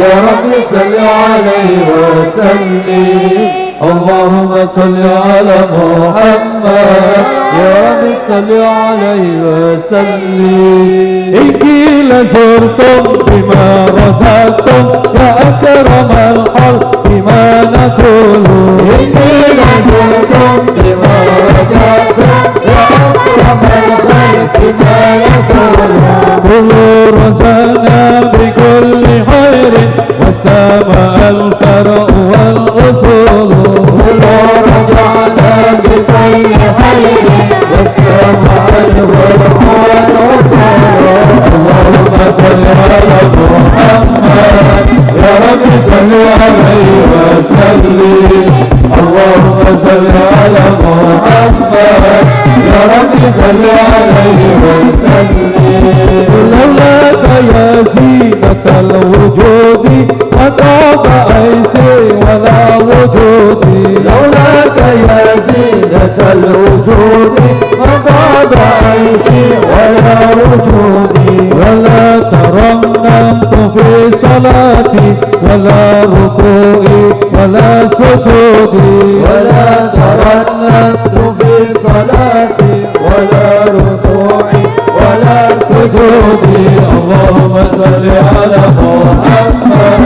يا رب صل عليه وسلم اللهم صل على محمد يا رب صل عليه وسلم إن قيل زرتم بما رزقتم يا أكرم الخلق ما نقول إن قيل زرتم بما رزقتم يا أكرم الخلق ما نقول كل رزقنا بكل خير واجتمع الفرع والأصول كل رجعنا بكل خير واجتمع الفرع والأصول اللهم صل على محمد يا رب صل عليه وسلم اللهم صل على محمد يا رب صل عليه وسلم لولاك يا زينة الوجود وطاب عيشي ولا وجودي لولاك يا زينة الوجود وطاب عيشي ولا وجودي ولا ترنمت في صلاتي ولا ركوعي ولا سجودي ولا ترنمت في صلاتي ولا ركوعي ولا سجودي اللهم صل على محمد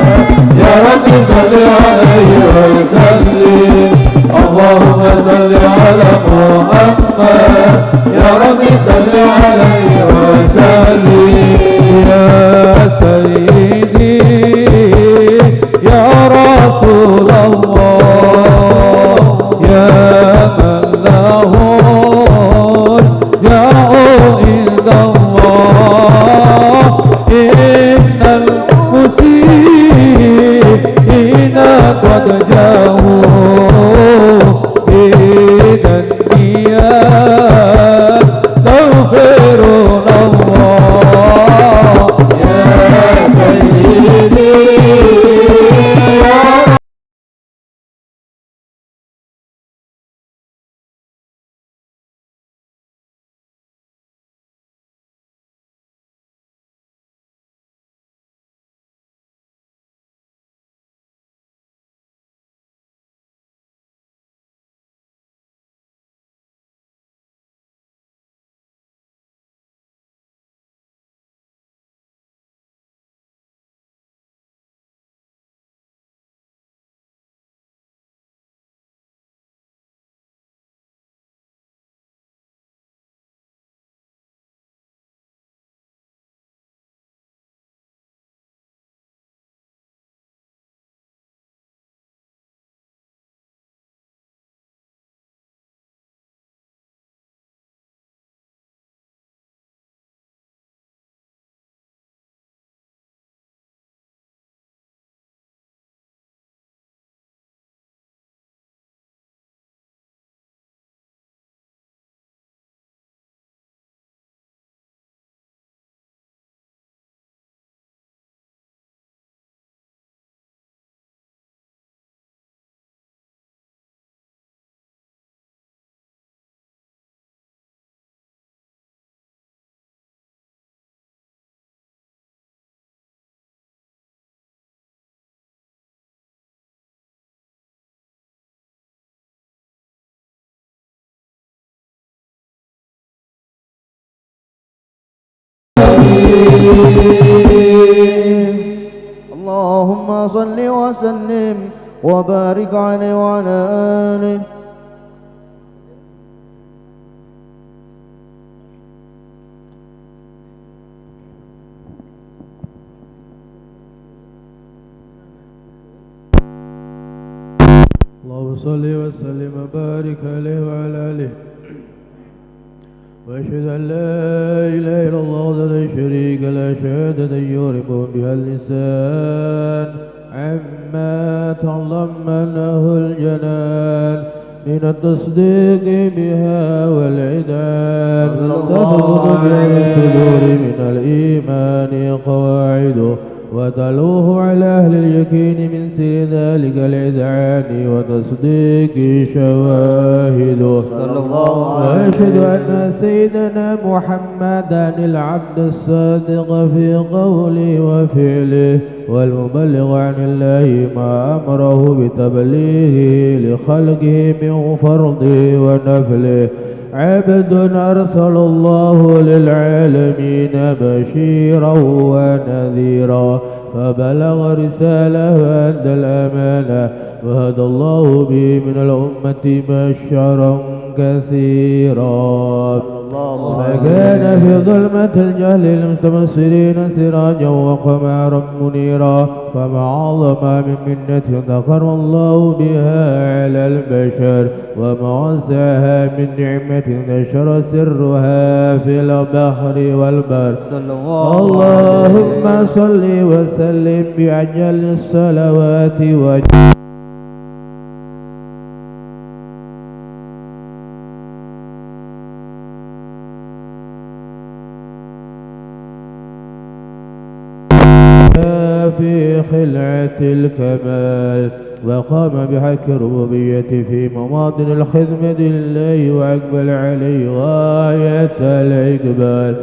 يا رب صل عليه وسلم اللهم صل على محمد يا رب صل عليه وسلم يا سيدي يا رسول الله يا من له جاء عند الله إن المسيئين قد جاءوا إذا النيات تغفرون الله يا سيدي اللهم صل وسلم وبارك عليه وعلى آله اللهم صل وسلم وبارك عليه وعلى آله وأشهد أن لا إله إلا الله وحده لا شريك له شهادة يعرف بها اللسان عما تضمنه الجنان من التصديق بها والعداد تدخل بها الصدور من الإيمان قواعد وتلوه على أهل اليقين من سر ذلك الإذعان وتصديق شواهده صلى الله وأشهد أن سيدنا محمدا العبد الصادق في قوله وفعله والمبلغ عن الله ما أمره بتبليغه لخلقه من فرضه ونفله عبد أرسل الله للعالمين بشيرا ونذيرا فبلغ رسالة وأدى الأمانة وهدى الله به من الأمة بشرا كثيرا فكان في ظلمة الجهل المستبصرين سراجا وقمارا منيرا فما أعظم من منة ذكر الله بها على البشر وما وسعها من نعمة نشر سرها في البحر والبر اللهم صل وسلم بأجل الصلوات في خلعة الكمال وقام بحق الربوبية في مواطن الخدمة لله وأقبل عليه غاية الإقبال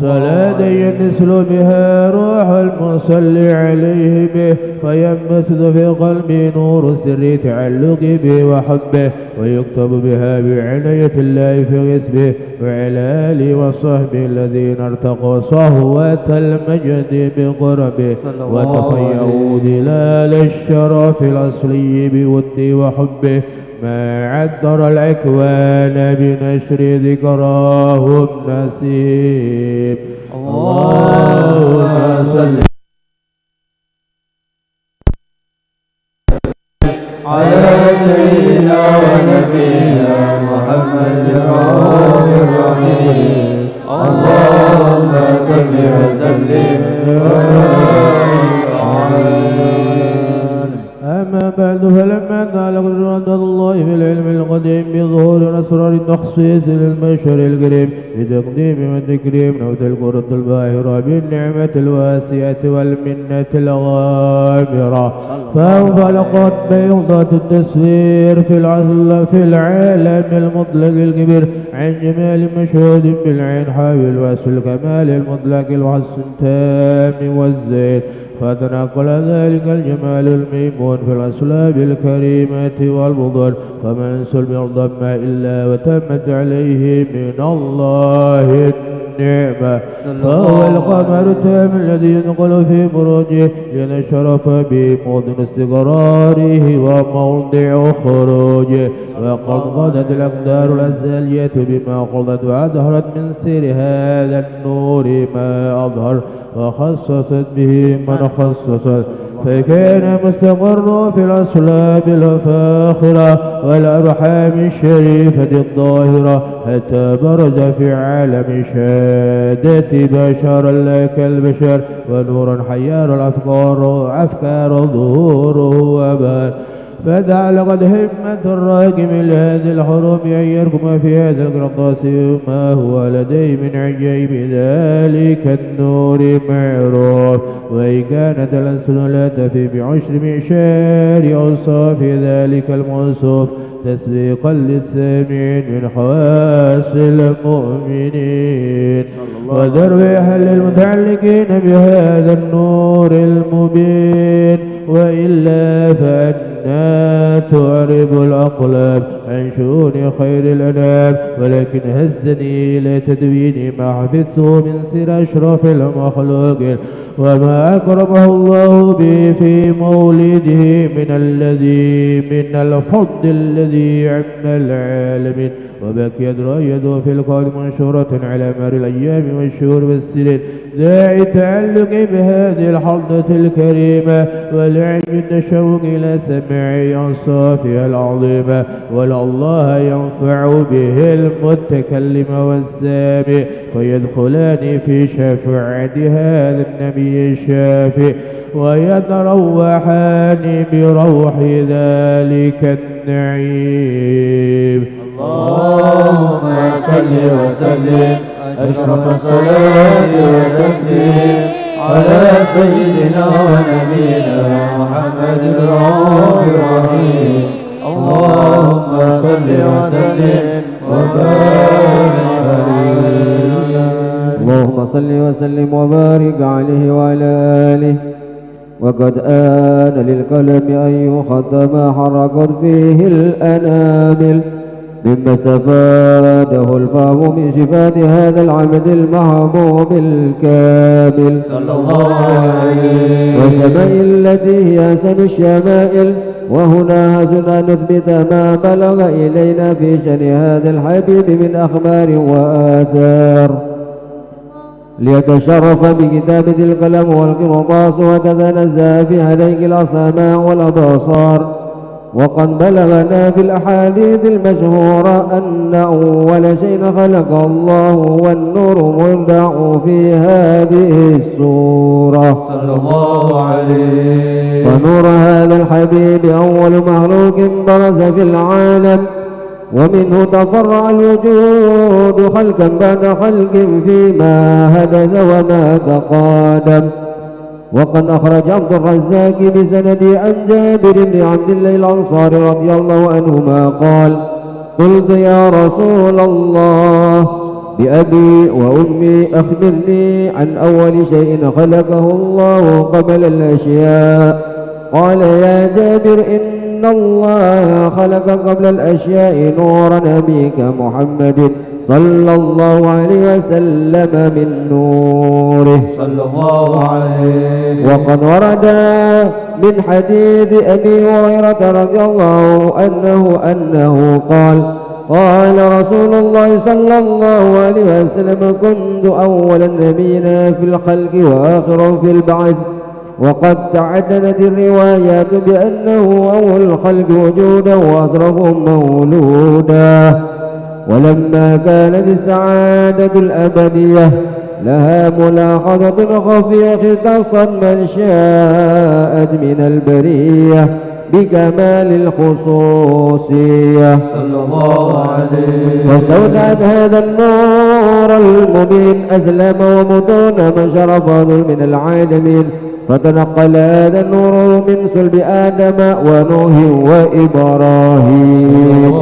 صلاة ينسل بها روح المصلي عليه به فينبث في قلبي نور سر تعلق به وحبه ويكتب بها بعناية الله في غسبه وعلى آله وصحبه الذين ارتقوا صهوة المجد بقربه وتفيأوا ظلال الشرف الأصلي بوده وحبه ما عذر الأكوان بنشر ذكراه النسيم اللهم صل على سيدنا ونبينا محمد الرؤوف الرحيم اللهم صل وسلم وبارك عليه. أما بعد فلما تعلق رضا الله في العلم القديم بظهور أسرار التخصيص للبشر الكريم بتقديم والتكريم نوت القرة الباهرة بالنعمة الواسعة والمنة الغامرة فانفلقت بيضة التسوير في العالم المطلق الكبير عن جمال مشهود بالعين حاول وصف الكمال المطلق الوصف التام والزين فتنقل ذلك الجمال الميمون في الأسلاب الكريمة والبطون فمن سلم الضم إلا وتمت عليه من الله النعمة فهو القمر التام الذي ينقل في بروجه لنشرف بموطن استقراره وموضع خروجه وقد قضت الأقدار الأزلية بما قضت وأظهرت من سير هذا النور ما أظهر وخصصت به من خصصت فكان مستقر في الأصلاب الفاخرة والأرحام الشريفة الظاهرة حتى برز في عالم شهادة بشرا لا كالبشر ونورا حيار الأفكار ظهوره وبان فتعلقت همة الراكب لهذه الحروب أن يركم في هذا القرطاس ما هو لديه من عجيب ذلك النور معروف وإن كانت الألسن لا تفي بعشر معشار أوصاف ذلك الموصوف تسبيقا للسامعين من خواص المؤمنين وترويحا للمتعلقين بهذا النور المبين وإلا فأنا تعرب الأقلام عن شؤون خير الأنام ولكن هزني إلى تدوين ما حفظته من سر أشرف المخلوقين وما أكرمه الله به في مولده من الفضل الذي عم العالمين وبكيت رأيته في القول منشورة على مر الأيام والشهور والسنين داعي التعلق بهذه الحظة الكريمة والعلم التشوق إلى سماع أوصافها العظيمة ولعل الله ينفع به المتكلم والسامع فيدخلان في شفاعة هذا النبي الشافي ويتروحان بروح ذلك النعيم. اللهم صل وسلم أشرف الصلاة والتسليم على سيدنا ونبينا محمد الرؤوف الرحيم اللهم صل وسلم وبارك عليه اللهم صل وسلم وبارك عليه وعلى آله. وقد آن للقلم أن يخط ما حركت فيه الأنامل مما استفاده الفهم من صفات هذا العبد المحبوب الكامل صلى الله عليه والشمائل التي هي أحسن الشمائل. وهنا هزنا نثبت ما بلغ إلينا في شأن هذا الحبيب من أخبار وآثار ليتشرف بكتابة القلم والقرطاس وتتنزه في عليك الأسماء والأبصار. وقد بلغنا في الأحاديث المشهورة أن أول شيء خلق الله والنور مودع في هذه السورة صلى الله عليه. ونور هذا الحبيب أول مخلوق برز في العالم ومنه تفرع الوجود خلقا بعد خلق فيما حدث وما تقادم. وقد أخرج عبد الرزاق بسند عن جابر بن عبد الله الأنصاري رضي الله عنهما قال: قلت يا رسول الله بأبي وأمي أخبرني عن أول شيء خلقه الله قبل الأشياء. قال: يا جابر إن الله خلق قبل الأشياء نور نبيك محمد صلى الله عليه وسلم من نوره صلى الله عليه. وقد ورد من حديث أبي هريرة رضي الله عنه أنه قال: قال رسول الله صلى الله عليه وسلم: كنت أول النبيين في الخلق وآخر في البعث. وقد تعددت الروايات بأنه أول الخلق وجودا وأشرفهم مولودا. ولما كانت السعادة الأبدية لها ملاحظة خفية اختصت من شاءت من البرية بكمال الخصوصية صلى الله عليه. واستودعت هذا النور المبين أسلم ومتون من شرف من العالمين. فتنقل هذا النور من صلب آدم ونوح وإبراهيم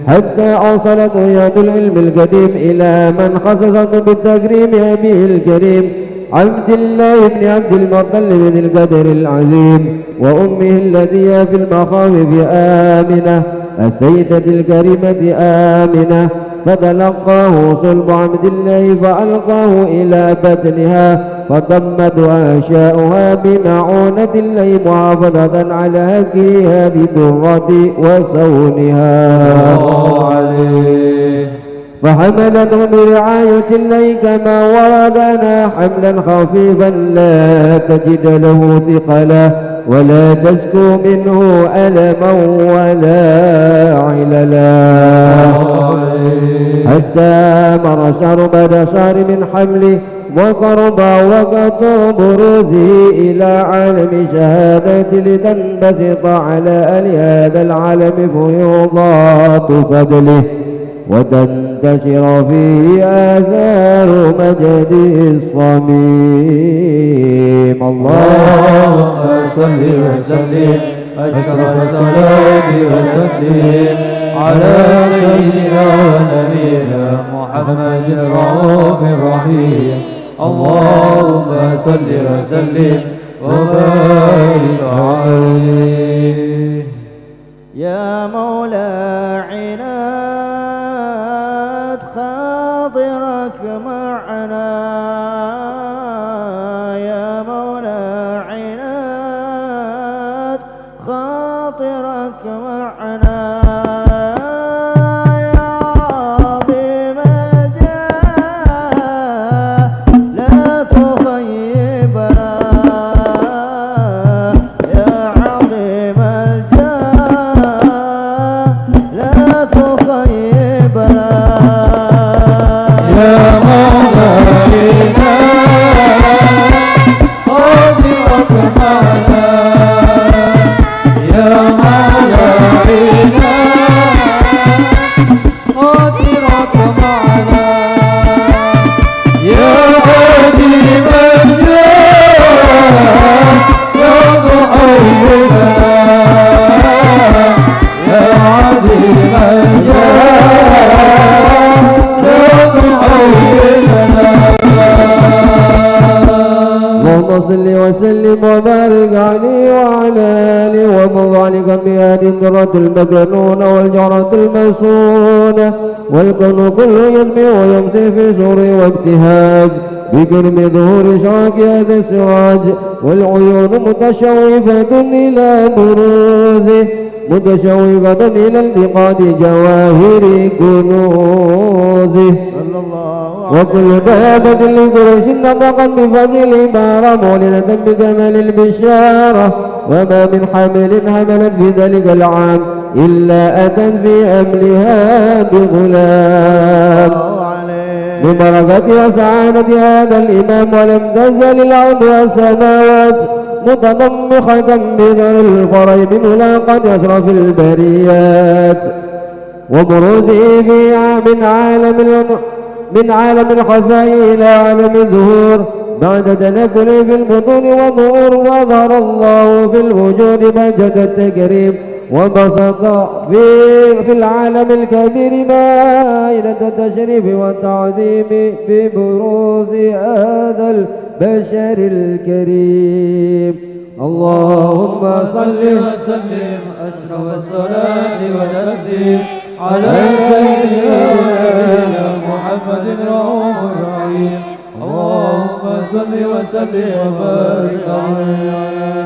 حتى أوصلت يد العلم القديم إلى من خصصت بالتكريم أبيه الكريم عبد الله بن عبد المطلب ذي القدر العظيم وأمه التي في المخاوف آمنة السيدة الكريمة آمنة. فتلقاه صلب عبد الله فألقاه إلى بطنها فضمت أشياؤها بمعونة الله محافظة على هكيها بالدرة وسونها فحملته برعاية الله كما وردنا حملا خفيفا لا تجد له ثقلا ولا تسكو منه ألما ولا عللا حتى مر شهر بعد شهر من حمله وقرب وقت بروزه إلى عالم شهادة لتنبسط على أهل هذا العالم فيوضات فضله وتنتشر فيه آثار مجد الصميم. اللهم صل وسلم أشرف الصلاة والتسليم على سيدنا ونبينا محمد الرؤوف الرحيم. اللهم صل وسلم وبارك عليه. يا مولاي عناد خاطرك معنا يا مولاي عناد خاطرك معنا يا وبارك عليه وعلى آله ومضالك بهذه الدرة المكنونة والجرة المسونة والكون كله يسمع ويمسي في سور وابتهاج بكرم ظهور شاك هذا السراج والعيون متشوفة إلى دروزه متشوقة إلى التقاط جواهر كنوزه وكل دابة لقريش نطقت بفضل العبارة مولدة بكمال البشارة وما من حمل حملت في ذلك العام إلا أتت في أملها بغلام ببركة وسعادة هذا الإمام ولم تزل الأرض والسماوات متضمخة بذر الفرج بملاقة أشرف البريات وبروزه من عالم الخفاء إلى عالم الظهور بعد تنكر في البطون وظهور وظهر الله في الوجود بهجة التكريم وبسط في العالم الكبير مائدة التشريف والتعظيم ببروز هذا البشر الكريم. اللهم صل وسلم أشرف الصلاة والتسليم على سيدنا محمد رؤوف رحيم. اللهم صل وسلم وبارك عليه.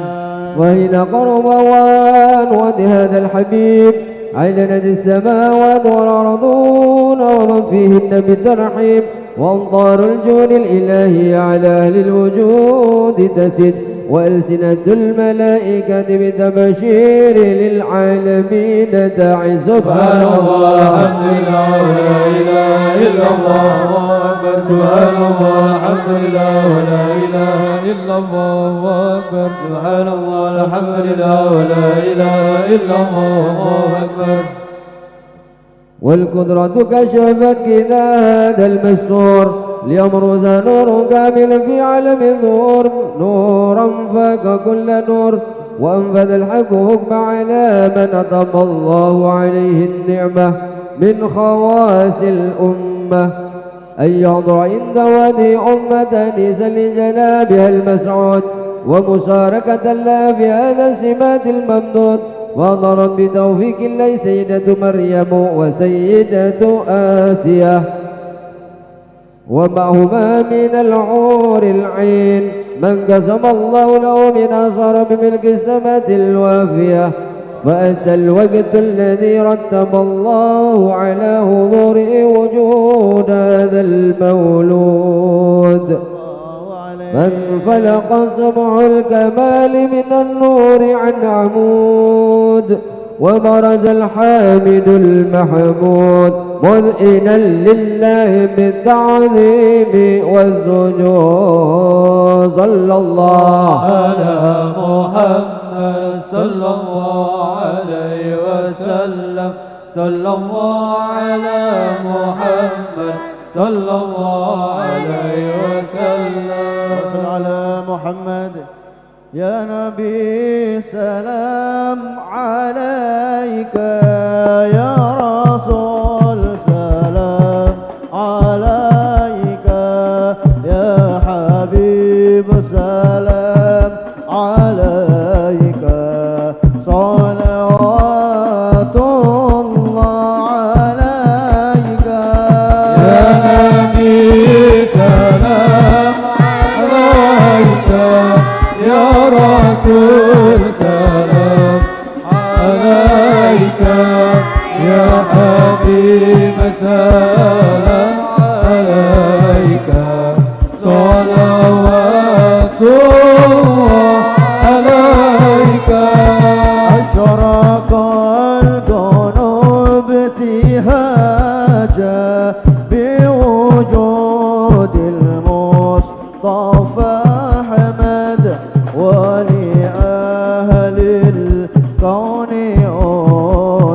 وحين قرب أوان هذا الحبيب عينت السماوات والأرضون ومن فيهن بالترحيب وأمطار الجود الإلهي على أهل الوجود تسد وألسنة الملائكة بتبشير للعالمين داعي. سبحان الله الحمد لله ولا إله إلا الله أكبر. سبحان الله الحمد لله ولا إله إلا الله أكبر. سبحان الله الحمد لله ولا إله إلا الله أكبر. والقدرة كشفت كذا هذا المستور ليبرز نور كامل في عالم الظهور نورا فاق كل نور وأنفذ الحق حكم على من أتم الله عليه النعمة من خواص الأمة أن يحضر عند وادي أمة نيسا لجنابها المسعود ومشاركة لها في هذا السمات الممدود وضرب بتوفيق الله سيدة مريم وسيدة آسيا ومعهما من العور العين من قسم الله له من أصار بملك السماء الوافية فأتى الوقت الذي رتب الله على حضوره وجود هذا المولود فانفلق سمع الكمال من النور عن عمود وبرز الحامد المحمود مذئنا لله بالتعظيم والسجود. صلى الله على محمد صلى الله عليه وسلم. صلى الله على محمد صلى الله عليه وسلم. وصل على محمد يا نبي سلام عليك يا رسول سلام عليك يا حبيب سلام عليك صلوات الله عليك يا نبي سلام عليك يا رسول سلام عليك يا حبيب سلام عليك صلوات الله عليك. أشرق الكون ابتهاجا بوجود المصطفى أحمد ولأهل الكون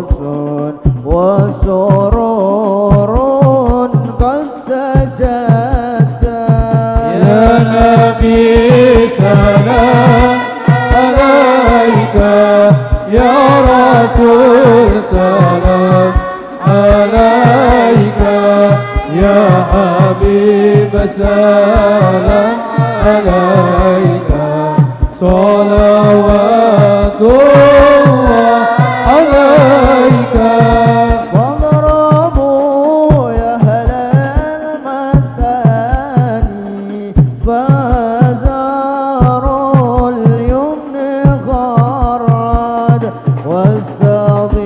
أنس وسرور قد تجدد. يا نبي سلام عليك يا رسول سلام عليك يا حبيب سلام عليك صلى صلوات الله عليك. واضربوا يا أهل المثاني فزاروا اليمن غرد واستضيعوا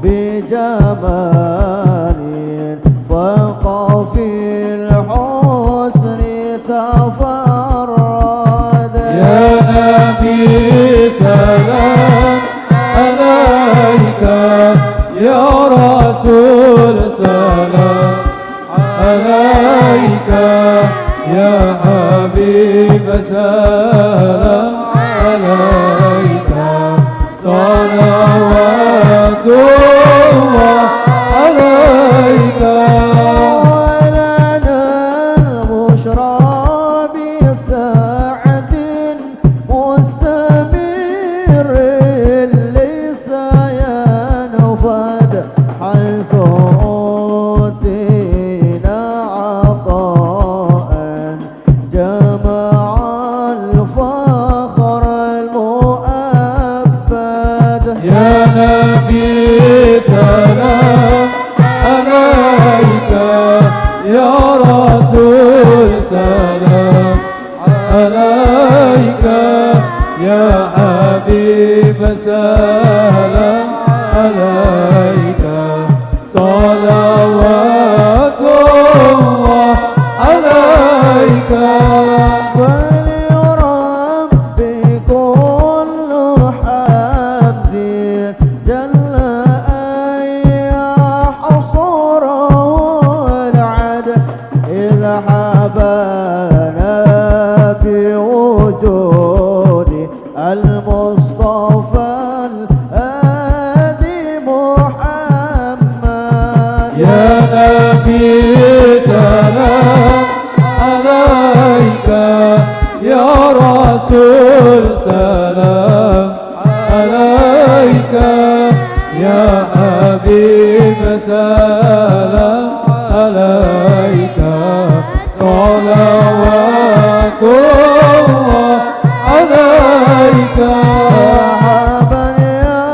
بجمال فوق في الحسن تفرد. يا نبي سلام عليك، يا رسول سلام عليك، يا حبيب سلام عليك. صلوات الله عليك. ولنا البشرى بسعد مستمر ليس ينفد حيث أوتينا عطاء جمع الفخر المؤبد. يا نبي سلام عليك، يا رسول سلام عليك، يا حبيب سلام عليك. صلوات الله عليك. فلربي كل حمد جل أن يحصره العد إذ حبانا بوجود المصطفى الهادي محمد. يا نبي سلام عليك، يا رسول سلام عليك، يا حبيب سلام عليك. صلوات الله عليك. مرحبا يا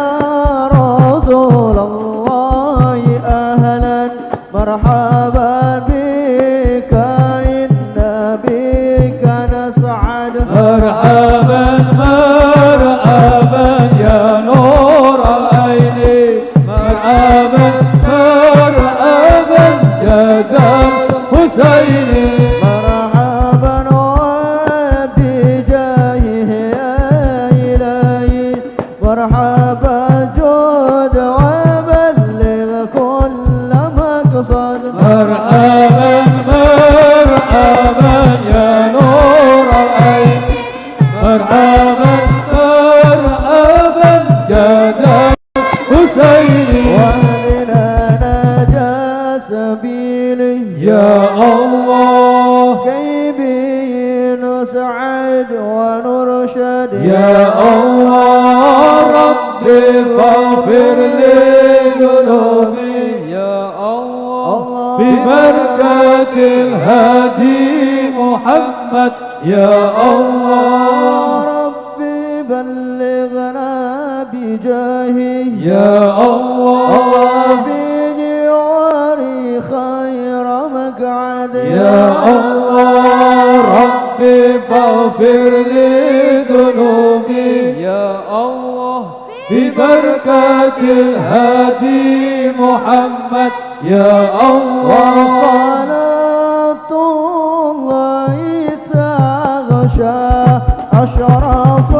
رسول الله أهلا مرحبا بك إن بك نسعد. مرحبا مرحبا يا نور العين، مرحبا مرحبا جد الحسين. مرحبا وبجاهه يا إلهي مرحبا جود وبلغ كل مقصد. مرحبا مرحبا يا نور العين، مرحبا مرحبا جد الحسين. واهلنا نجا سبيلي يا الله كي به نسعد ونرشد. يا الله ربي فاغفر لي ذنوبي. يا الله ببركة الهادي محمد. يا الله ربي بلغنا بجاهه يا الله في جواري خير مقعد. يا الله ربي فاغفر لي ذنوبي. يا الله ببركة الهادي محمد. يا الله وصلاة الله تغشى أشرف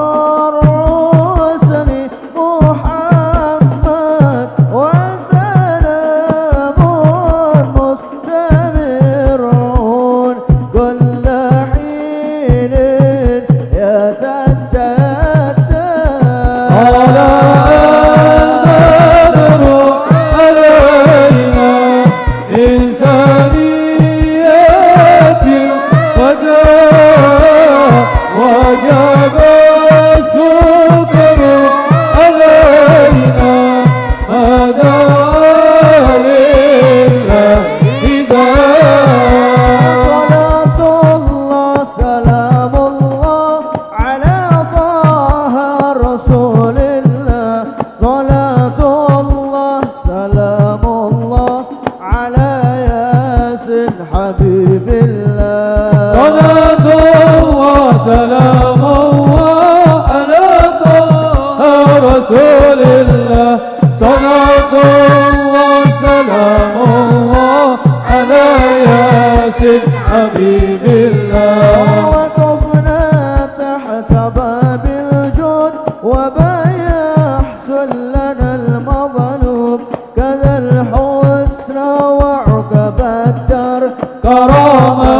الرسل محمد وسلام مستمرون كل حين يتجدد. على البدر علينا إنسانيات الوداع وجب الشكر علينا ما دعا لله هداية. صلاة الله سلام الله على سلام الله على طه رسول الله صلاة الله سلام الله على ياسين حبيب الله وقفنا تحت باب الجود وبيحصل لنا المظلوم كذا الحسنى وعقب الدار كرامة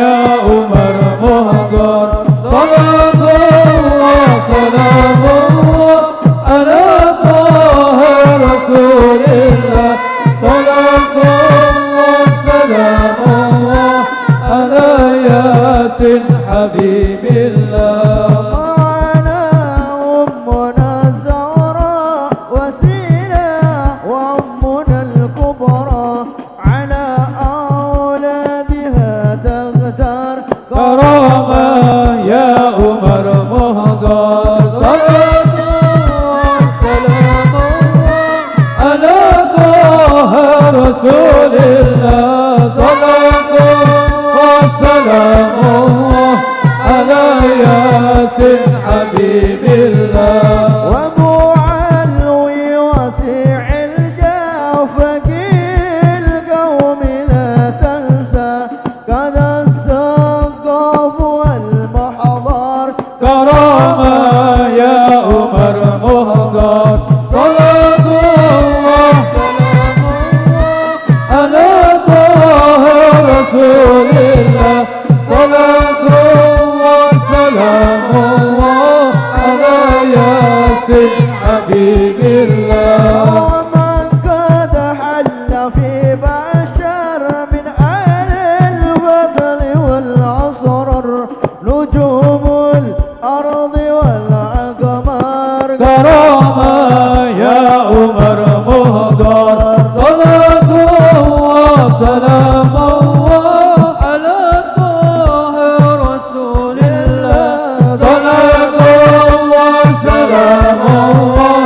يا عمر مهجر صلاة الله سلام الله على طه رسول الله صلاة الله سلام الله على ياسين حبيب الله معنا أمنا الزهراء وسيلة وأمنا الكبرى على أولادها تغتار كرامة يا عمر مهجر صلاة الله سلام الله على طه رسول الله صلاة الله سلام الله على ياسين حبيب الله وأبو علوي وسيع الجاه فقير القوم لا تنسى كذا السقاف والمحضر كرامة يا عمر مهجر صلاة الله سلام الله على طه رسول الله صلاة الله سلام الله على ياسين حبيب الله ومن قد حل في بشر من أهل الفضل والأسرار نجوم الأرض والأقمار كرامة يا عمر مهجر صلاة الله سلام الله على طه رسول الله صلاة الله سلام الله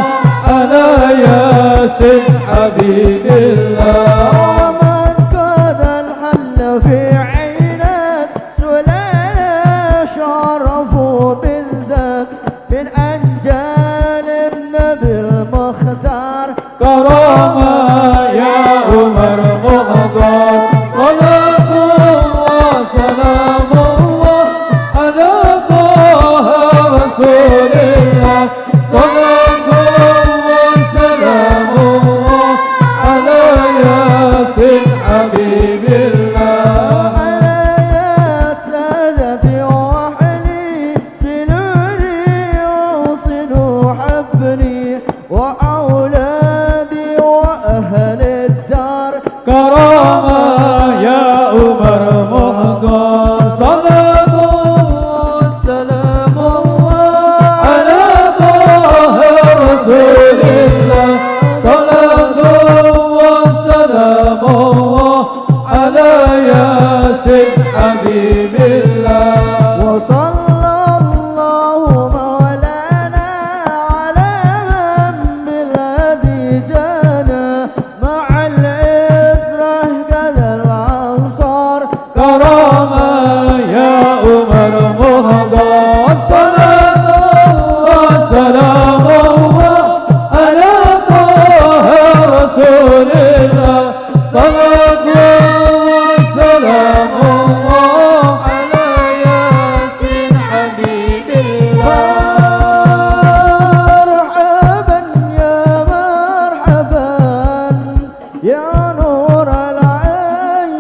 على ياسين حبيب الله ومن قد الحل في عينات سلالة شرفوا بالذات من أنجال النبي المختار كرامة يا عمر مهجر صلاة الله سلام الله على طه رسول الله صلاة الله سلام الله على ياسين حبيب الله على يا سادتي وأهلي سلوني وصلوا حبني وأولادي وأهل الدار كرامة يا عمر مهجر صلاة الله سلام الله على طه رسول الله صلاة الله سلام الله على ياسين حبيب الله وصلى الله مولانا على من بالذي جانا مع الإبرة كذا الأنصار كرامة يا عمر مهجر صلاة الله سلام الله على طه رسول الله صلاة الله سلام الله على ياسين حبيب الله مرحبا يا مرحبا يا نور العين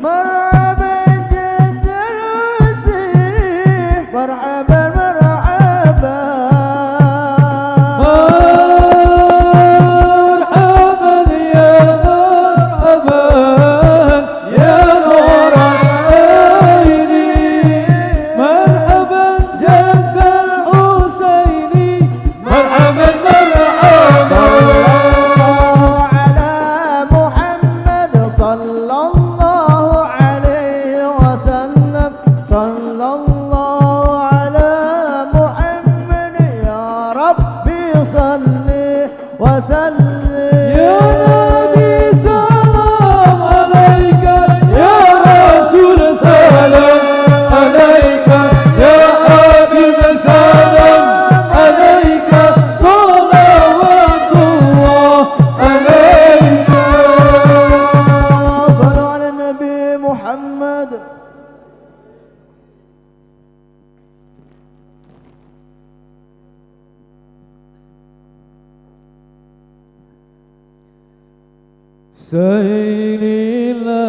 مرحبا جد الوسيح مرحبا مرحبا مرحبا يا مرحبا يا نور العين مرحبا جد الحسين مرحبا مرحبا على محمد صلى الله عليه وسلم صلى الله على سيلنا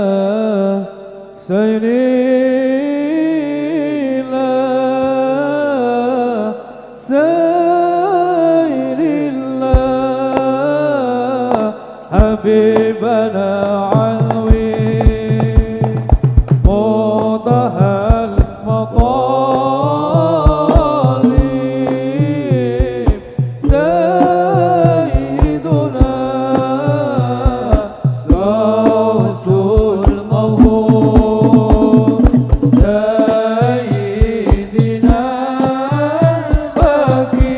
سيلنا سيلنا حبيبنا علوي منتهى المطالب سيدنا غوث الموهوب سيدنا البكي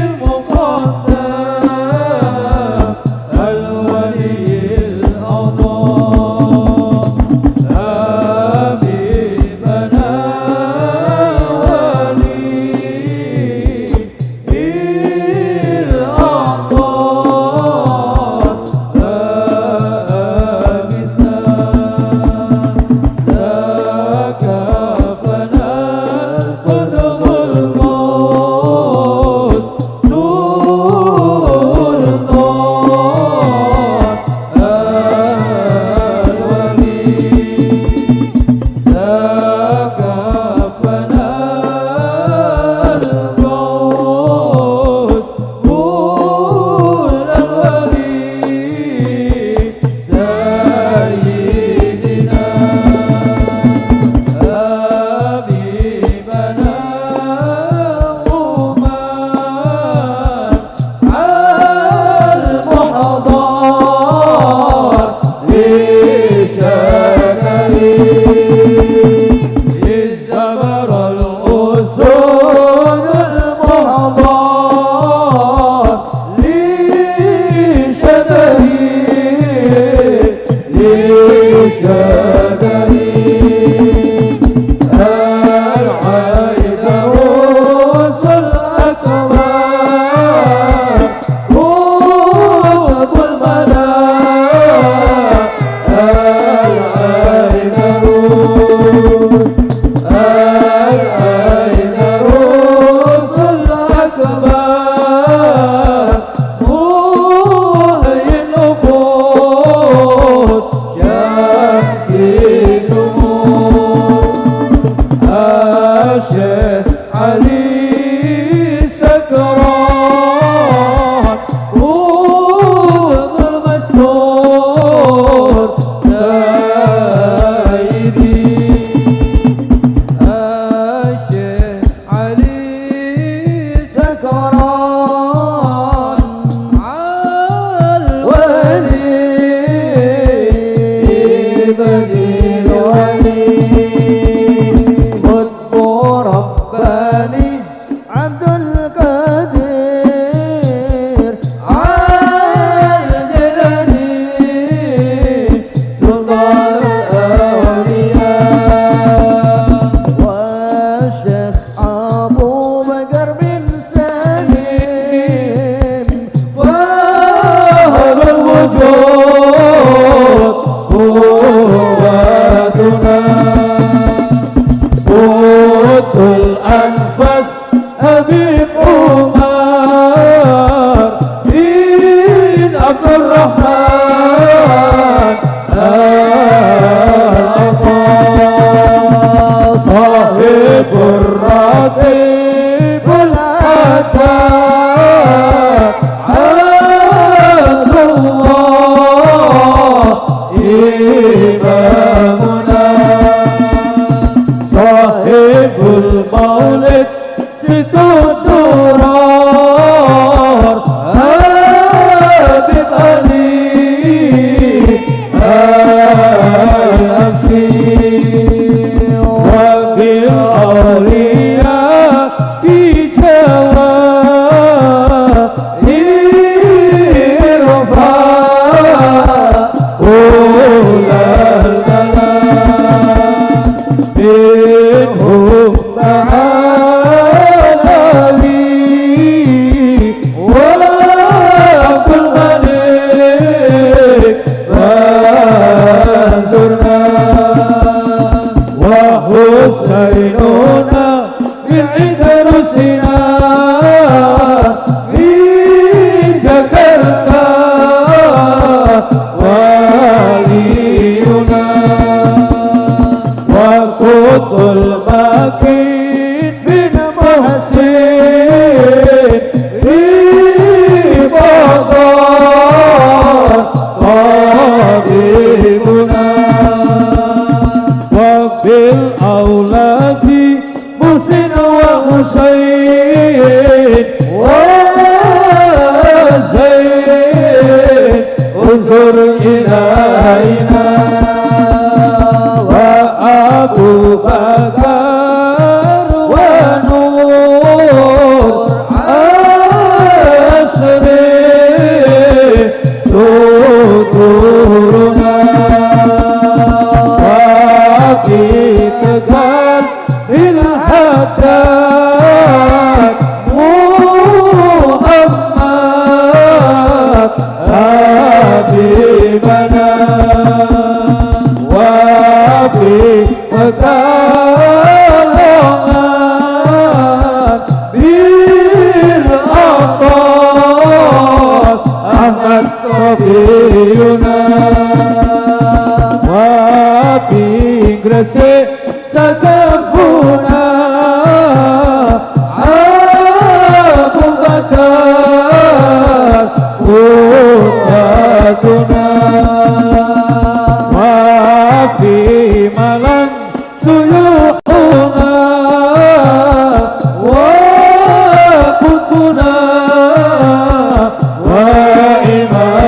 المقدم الولي الأعظم حبيبنا بعيد رسنا في جكرتا المكين بن محسن رمضان طبيبنا وبالأولاد محسن وحسين وزين انظر إلينا وأبو بكر ونور أسري صدورنا وفي تكال الحداد محمد حبيبنا وفي وكالات بالأطاس أحمد صفينا وفي جرسي سكفنا أبو بكر قوتنا وفي ملن سيوحنا وقطبنا وإمامنا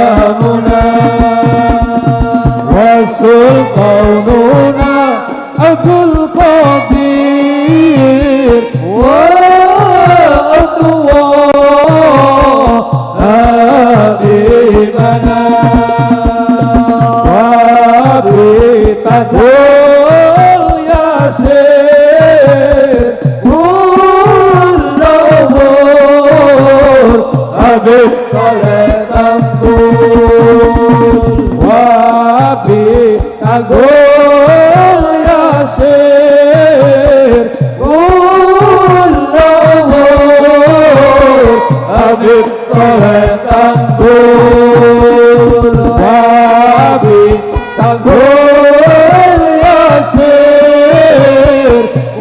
وسلطاننا أبو القدير وأطوى حبيبنا وبتقول ياسر كل أمور أبد صلاة طول وبتقول ياسر كل أمور أبد صلاة طول وبتقول ياسر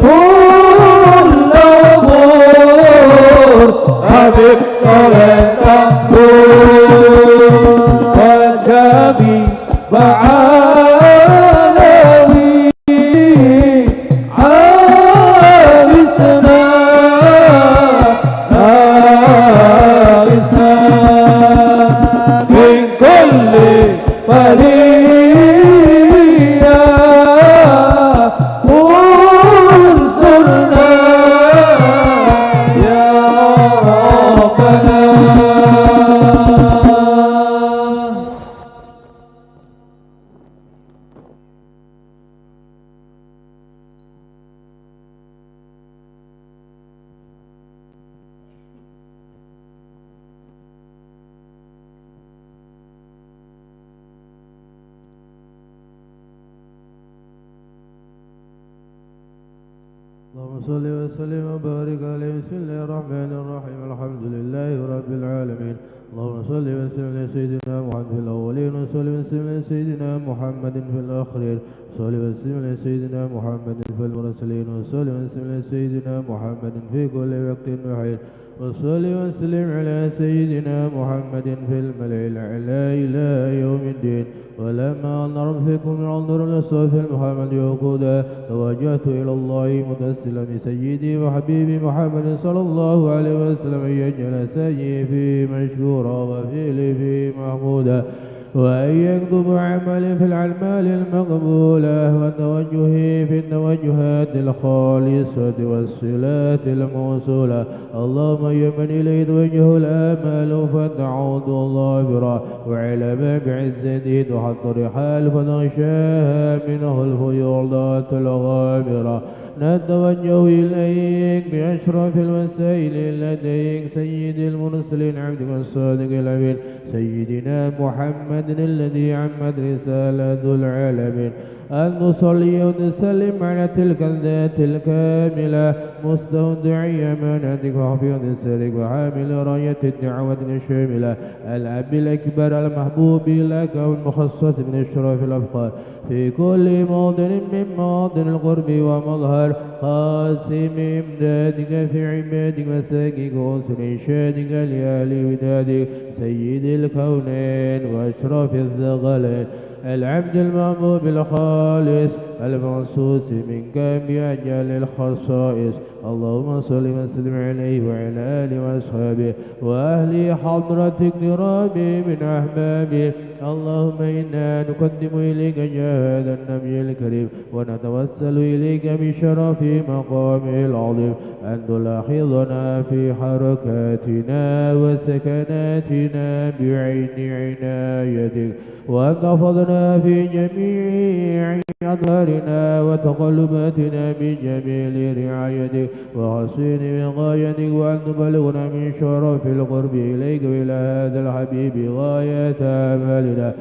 كل أمور أبد صلاة طول وجميع عالمي عارسنا عارسنا من كل بلية وانصرنا يا ربنا اللهم صل وسلم وبارك عليه. بسم الله الرحمن الرحيم. الحمد لله رب العالمين. اللهم صل وسلم على سيدنا محمد في الأولين وصل وسلم على سيدنا محمد في الآخرين. صل وسلم على سيدنا محمد في المرسلين وصل وسلم على سيدنا محمد في كل وقت وحين. وصل وسلم على سيدنا محمد في الملأ الأعلى إلى يوم الدين. ولما نرم فيكم من انظر للصوف محمد وقودا توجهت إلى الله متسلا بسيدي وحبيبي محمد صلى الله عليه وسلم أن يجعل سعيي في مشكورا وفعلي في محمودا وأن يكتب عملي في الأعمال المقبولة وتوجهي في التوجهات الخالصة والصلات الموصولة. اللهم يمن إليه توجه الآمال فتعود ظافرا وعلى باب عزته تحط رحال فتغشاها منه الفيوضات الغامرة. نتوجه إليك بأشرف الوسائل لديك سيد المرسلين عبدك الصادق الأمين سيدنا محمد الذي عمت رسالة العالمين أن نصلي ونسلم على تلك الذات الكاملة مستودعي أمانتك وحفيظ سرك وحامل راية دعوتك الشاملة الأب الأكبر المحبوب لك والمخصص من الشرف الأفخار في كل موطن من مواطن القرب ومظهر قاسم إمدادك في عبادك مساكك وأنصر إنشادك لأهل ودادك سيد الكونين وأشرف الثقلين العبد المحبوب الخالص المنصوص منك بأجل الخصائص اللهم صل وسلم عليه وعلى آله وأصحابه وأهل حضرة اقترابه من أحبابه اللهم إنا نقدم إليك جاه هذا النبي الكريم ونتوسل إليك بشرف مقامه العظيم أن تلاحظنا في حركاتنا وسكناتنا بعين عنايتك وأن تحفظنا في جميع أدوارنا وتقلباتنا بجميل رعايتك وحسين وقايتك وأن تبلغنا من شرف القرب إليك وإلى هذا الحبيب غاية آمالنا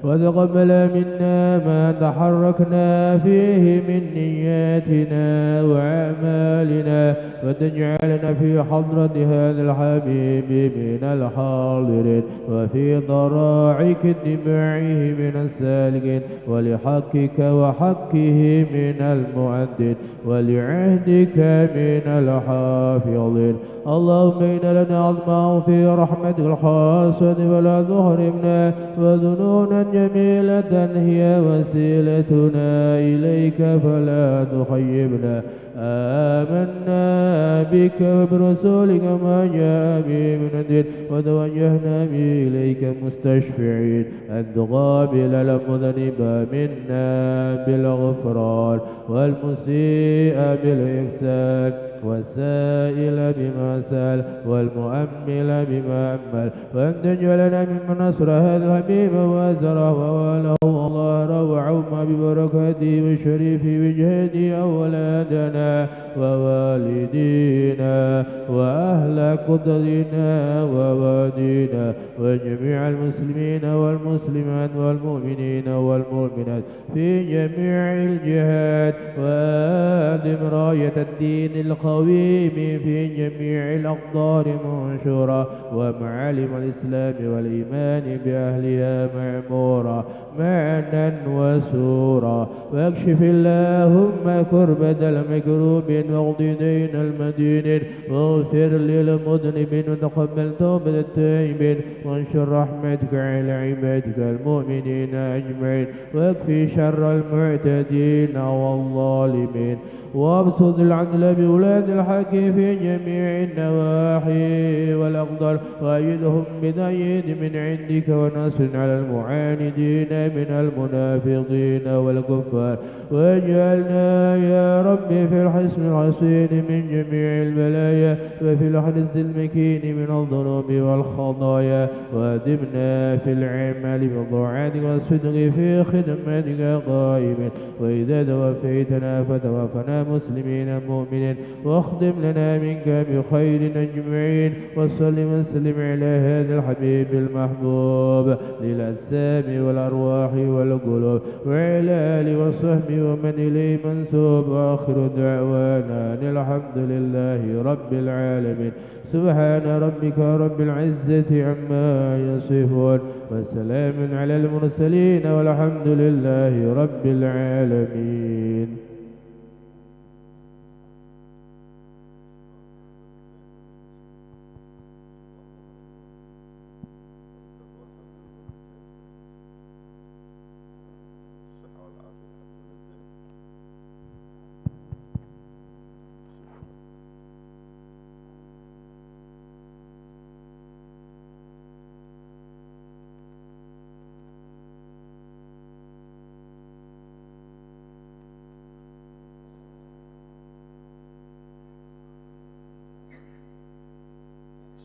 وتقبل منا ما تحركنا فيه من نياتنا وأعمالنا وتجعلنا في حضرة هذا الحبيب من الحاضرين وفي ضراعك اتباعه من السالكين ولحقك وحقه من المؤدين ولعهدك من الحافظين اللهم إن لنا عظمه في رحمتك الخاصة فلا تحرمنا وذنونا جميلة هي وسيلتنا إليك فلا تخيبنا آمنا بك وبرسولك ما جاء به من الدين وتوجهنا به إليك مستشفعين أن تقابل المذنب منا بالغفران والمسيء بالإحسان والسائل بما سأل والمؤمل بما أمل وأن تجعلنا ممن نصر هذا الحبيب وأزره وواله وظهره وعوم ببركاته وشريف وجهده أولادنا ووالدينا وأهل قدرنا ووادينا وجميع المسلمين والمسلمات والمؤمنين والمؤمنات في جميع الجهات وآدم راية الدين القويم في جميع الأقطار منشورا ومعالم الإسلام والإيمان بأهلها معمورا معنا وسورا واكشف اللهم كربة المكروبين واقض دين المدينين واغفر للمذنبين وتقبل توبة التائبين وانشر رحمتك على عبادك المؤمنين أجمعين واكفي شر المعتدين والظالمين وابسط العدل بأولاد الحق في جميع النواحي والأقدار وأيدهم بتأييد من عندك ونصر على المعاندين من المنافقين والكفار واجعلنا يا رب في الحصن الحصين من جميع البلايا وفي الحرز المكين من الذنوب والخطايا وادمنا في العمل بطاعتك والصدق في خدمتك قائما وإذا توفيتنا فتوفنا مسلمين مؤمنين واخدم لنا منك بخير أجمعين وصل وسلم على هذا الحبيب المحبوب للأجسام والأرواح والقلوب وعلى آله وصحبه ومن إليه منسوب وآخر دعوانا أن الحمد لله رب العالمين سبحان ربك رب العزة عما يصفون وسلام على المرسلين والحمد لله رب العالمين.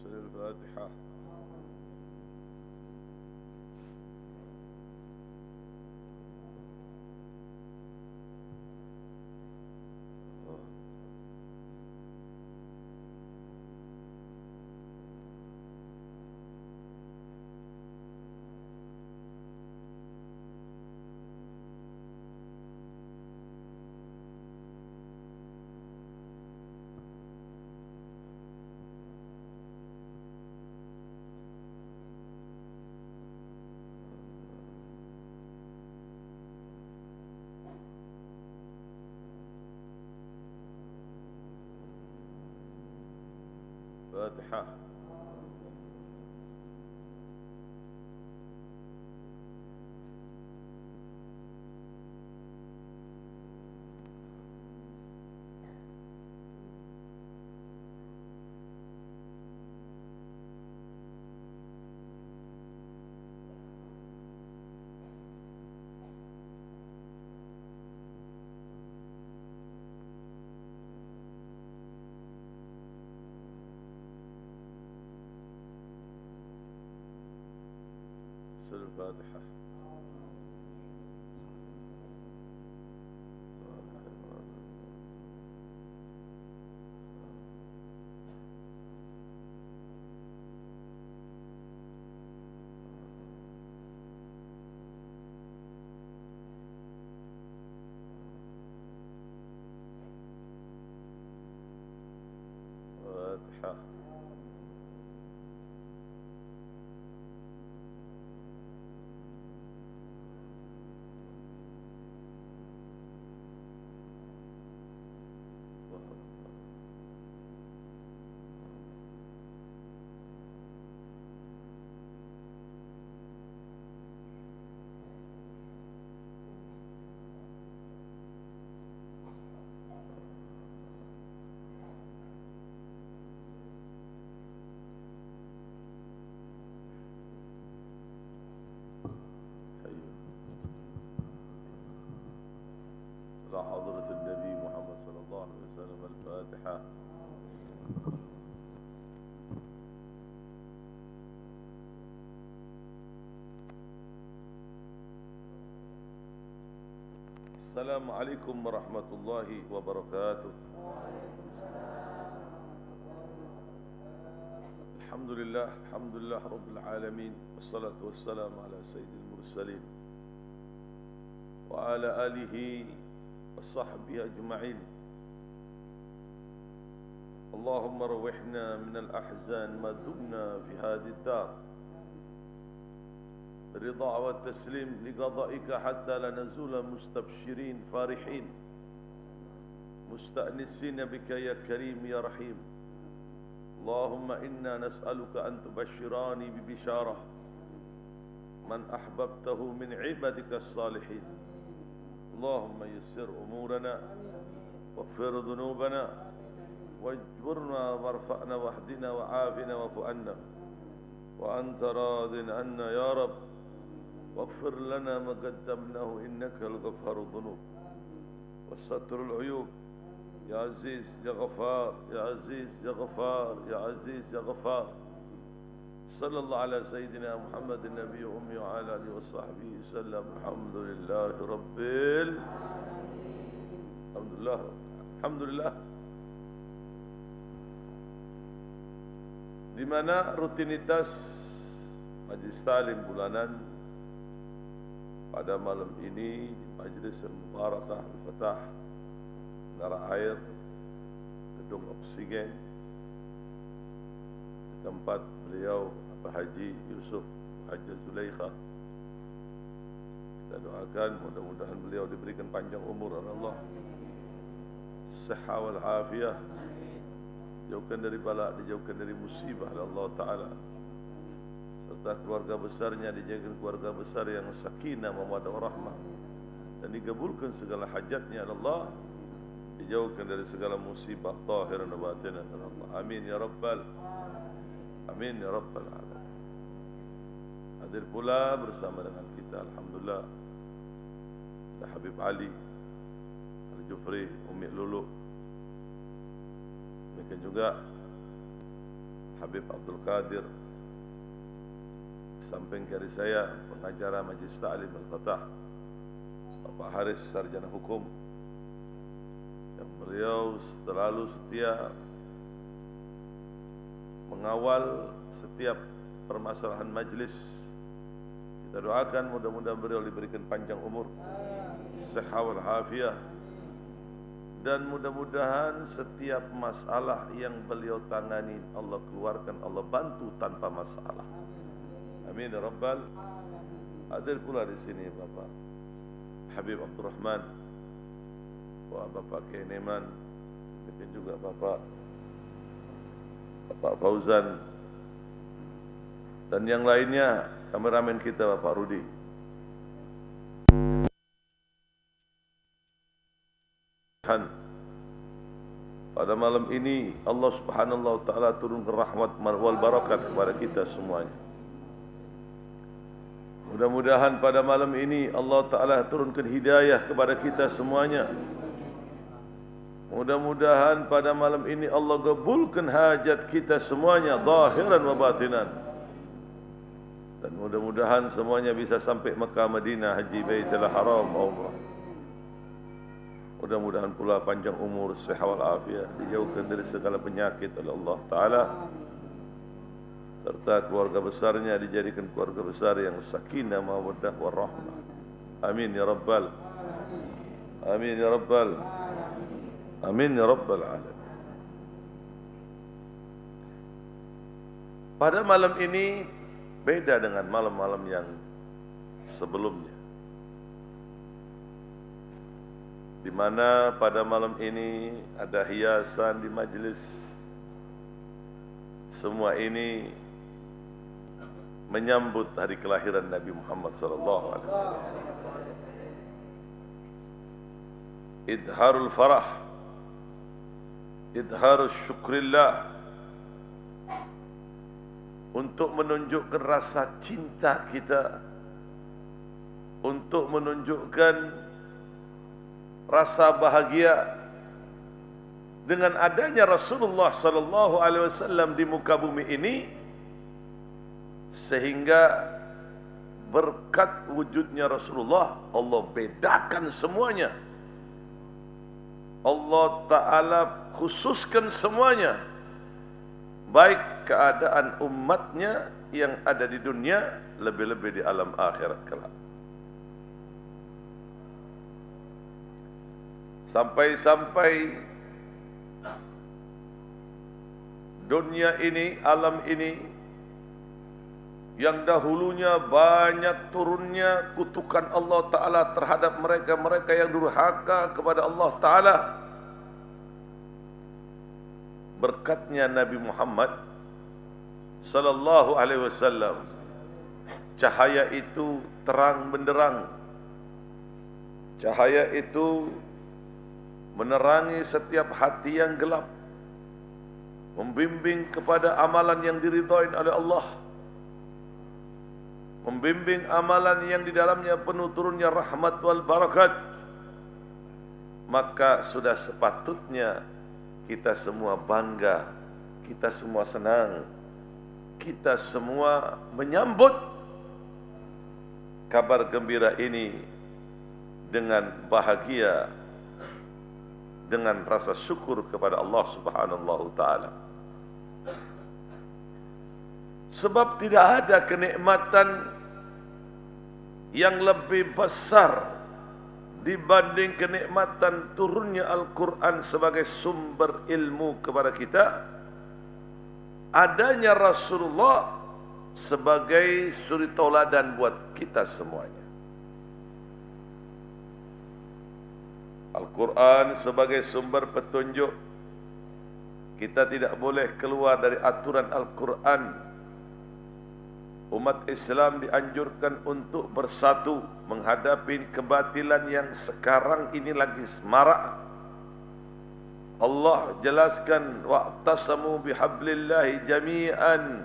الفاتحة. Fatihah. Surah Al-Fatihah. Fatihah. على حضرة النبي محمد صلى الله عليه وسلم. الفاتحة. السلام عليكم ورحمة الله وبركاته. الحمد لله رب العالمين، والصلاة والسلام على سيد المرسلين وعلى آله وصحبه أجمعين. اللهم روحنا من الأحزان ما دمنا في هذه الدار، رضا والتسليم لقضائك حتى لا نزول مستبشرين فارحين مستأنسين بك يا كريم يا رحيم. اللهم إنا نسألك أن تبشراني ببشارة من أحببته من عبادك الصالحين. اللهم يسر أمورنا واغفر ذنوبنا واجبرنا وارفعنا واهدنا وعافنا واعف عنا وأنت راض عنا يا رب، واغفر لنا ما قدمناه إنك الغفار الذنوب والستر العيوب. يا عزيز يا غفار يا عزيز يا غفار يا عزيز يا غفار. صلى الله على سيدنا محمد النبي أمي وعلى آله وصحبه وسلم. الحمد لله رب الحمد لله. Di mana rutinitas Majlis Ta'lim bulanan pada malam ini di Majlis Al-Mubarakah Al-Fatah, Menara Air, Gedung Oksigen, di tempat beliau Pak Haji Yusuf Haji Zulaikha. Kita doakan mudah-mudahan beliau diberikan panjang umur oleh Allah, sehat wal afiah, dijauhkan dari bala, dijauhkan dari musibah oleh Allah Ta'ala, serta keluarga besarnya dijadikan keluarga besar yang sakinah mawaddah warahmah, dan dikabulkan segala hajatnya oleh Allah, dijauhkan dari segala musibah zahir dan batin oleh Allah. Amin ya rabbal amin ya rabbal alamin. Hadir pula bersama dengan kita alhamdulillah Habib Ali Al-Jufri, Umi Lulu, demikian juga Habib Abdul Qadir, samping kiri saya pengacara Majlis Ta'lim Al-Fatah Bapak Haris Sarjana Hukum, yang beliau selalu setia mengawal setiap permasalahan majlis. Kita doakan mudah-mudahan beliau diberikan panjang umur, sehat wal afiah, dan mudah-mudahan setiap masalah yang beliau tangani Allah keluarkan, Allah bantu tanpa masalah. Amin ya rabbal. Hadir pula di sini Bapak Habib Abdurrahman, Bapak Kiai Neman, demikian juga Bapak Bapak Fauzan, dan yang lainnya, kameramen kita Bapak Rudi. Pada malam ini Allah Subhanahu wa taala turunkan rahmat wal barakat kepada kita semuanya. Mudah-mudahan pada malam ini Allah taala turunkan hidayah kepada kita semuanya. Mudah-mudahan pada malam ini Allah kabulkan hajat kita semuanya zahiran wa batinan. Dan mudah-mudahan semuanya bisa sampai Mekah, Madinah, Haji Baitul Haram, umrah. Mudah-mudahan pula panjang umur, sehat wal afiat, dijauhkan dari segala penyakit oleh Allah Ta'ala, serta keluarga besarnya dijadikan keluarga besar yang sakinah, mawaddah, warahmah. Amin ya Rabbal. Amin ya Rabbal. Amin ya Rabbal alamin. Pada malam ini beda dengan malam-malam yang sebelumnya, di mana pada malam ini ada hiasan di majelis. Semua ini menyambut hari kelahiran Nabi Muhammad SAW. Idharul farah, idharul syukrillah, untuk menunjukkan rasa cinta kita, untuk menunjukkan rasa bahagia dengan adanya Rasulullah sallallahu alaihi wasallam di muka bumi ini, sehingga berkat wujudnya Rasulullah Allah bedakan semuanya. Allah Ta'ala khususkan semuanya, baik keadaan umatnya yang ada di dunia, lebih-lebih di alam akhirat kelak. Sampai-sampai dunia ini, alam ini, yang dahulunya banyak turunnya kutukan Allah Ta'ala terhadap mereka-mereka yang durhaka kepada Allah Ta'ala, berkatnya Nabi Muhammad sallallahu alaihi wasallam, cahaya itu terang benderang, cahaya itu menerangi setiap hati yang gelap, membimbing kepada amalan yang diridhai oleh Allah, membimbing amalan yang di dalamnya penuh turunnya rahmat wal barakat. Maka sudah sepatutnya kita semua bangga, kita semua senang, kita semua menyambut kabar gembira ini dengan bahagia, dengan rasa syukur kepada Allah Subhanahu wa taala. Sebab tidak ada kenikmatan yang lebih besar dibanding kenikmatan turunnya Al-Quran sebagai sumber ilmu kepada kita, adanya Rasulullah sebagai suri tauladan buat kita semuanya. Al-Quran sebagai sumber petunjuk, kita tidak boleh keluar dari aturan Al-Quran. Umat Islam dianjurkan untuk bersatu menghadapi kebatilan yang sekarang ini lagi marak. Allah jelaskan, wa'tasamu bihablillahi jami'an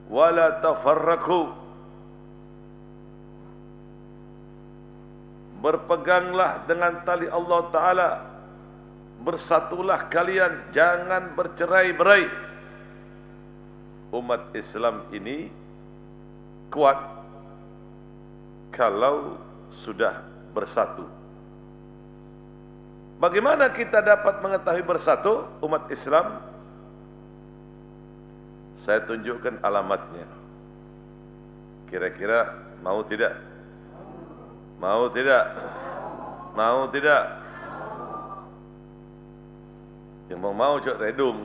wa la tafarraqu. Berpeganglah dengan tali Allah Ta'ala, bersatulah kalian, jangan bercerai-berai. Umat Islam ini kuat kalau sudah bersatu. Bagaimana kita dapat mengetahui bersatu umat Islam? Saya tunjukkan alamatnya. Kira-kira mau tidak? Mau tidak? Mau tidak? Yang mau cok redung.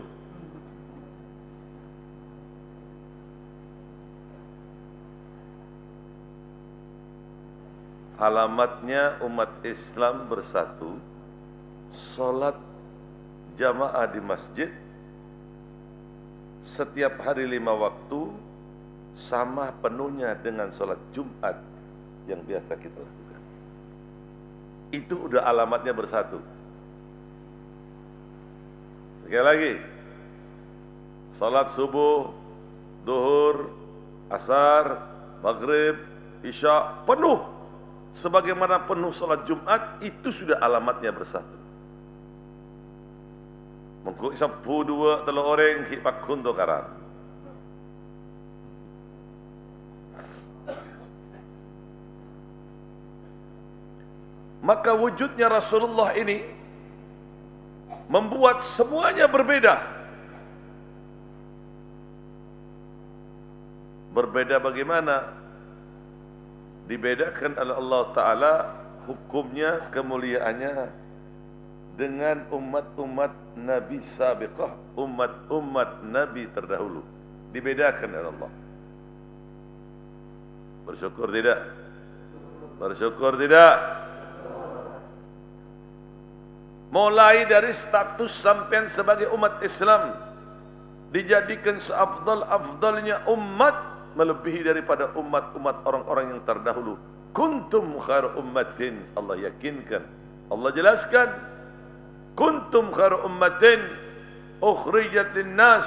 Alamatnya umat Islam bersatu, salat jamaah di masjid, setiap hari 5 waktu sama penuhnya dengan sholat Jumat yang biasa kita lakukan. Itu udah alamatnya bersatu. Sekali lagi, sholat subuh, duhur, asar, maghrib, isya penuh. Sebagaimana penuh sholat Jumat, itu sudah alamatnya bersatu. Mengko isapu dua telu orang hipak kunto karan. Maka wujudnya Rasulullah ini membuat semuanya berbeda. Berbeda bagaimana? Dibedakan oleh Allah Ta'ala hukumnya, kemuliaannya dengan umat-umat Nabi sabiqah, umat-umat Nabi terdahulu. Dibedakan oleh Allah. Bersyukur tidak? Bersyukur tidak? Mulai dari status sampean sebagai umat Islam dijadikan seafdal-afdalnya umat, melebihi daripada umat-umat orang-orang yang terdahulu. Kuntum khairu ummatin, Allah yakinkan, Allah jelaskan, kuntum khairu ummatin ukhrijat linnas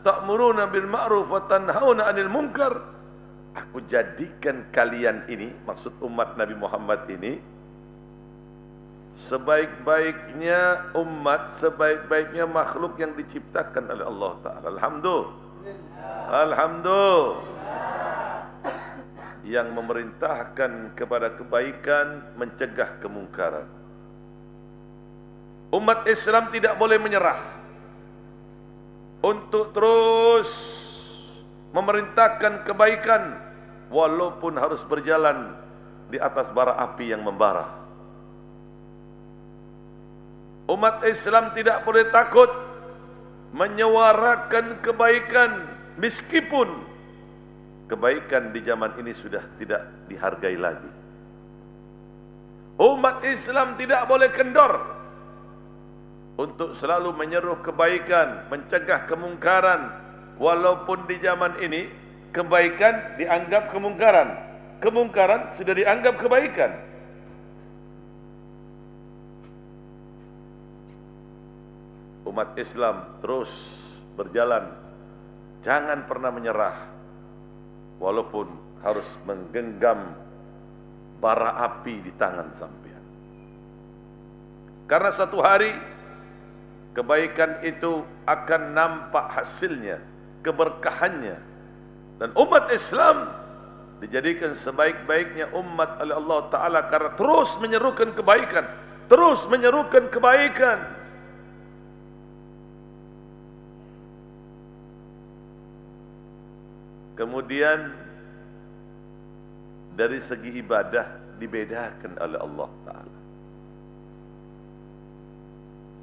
ta'muruna bil ma'ruf wa tanhauna 'anil munkar. Aku jadikan kalian ini, maksud umat Nabi Muhammad ini, sebaik-baiknya umat, sebaik-baiknya makhluk yang diciptakan oleh Allah Ta'ala. Alhamdulillah. Alhamdulillah. Yang memerintahkan kepada kebaikan, mencegah kemungkaran. Umat Islam tidak boleh menyerah untuk terus memerintahkan kebaikan walaupun harus berjalan di atas bara api yang membara. Umat Islam tidak boleh takut menyuarakan kebaikan meskipun kebaikan di zaman ini sudah tidak dihargai lagi. Umat Islam tidak boleh kendor untuk selalu menyeru kebaikan, mencegah kemungkaran, walaupun di zaman ini kebaikan dianggap kemungkaran, kemungkaran sudah dianggap kebaikan. Umat Islam terus berjalan, jangan pernah menyerah, walaupun harus menggenggam bara api di tangan sampean. Karena satu hari kebaikan itu akan nampak hasilnya, keberkahannya. Dan umat Islam dijadikan sebaik-baiknya umat oleh Allah Ta'ala karena terus menyerukan kebaikan, terus menyerukan kebaikan. Kemudian dari segi ibadah dibedakan oleh Allah Ta'ala.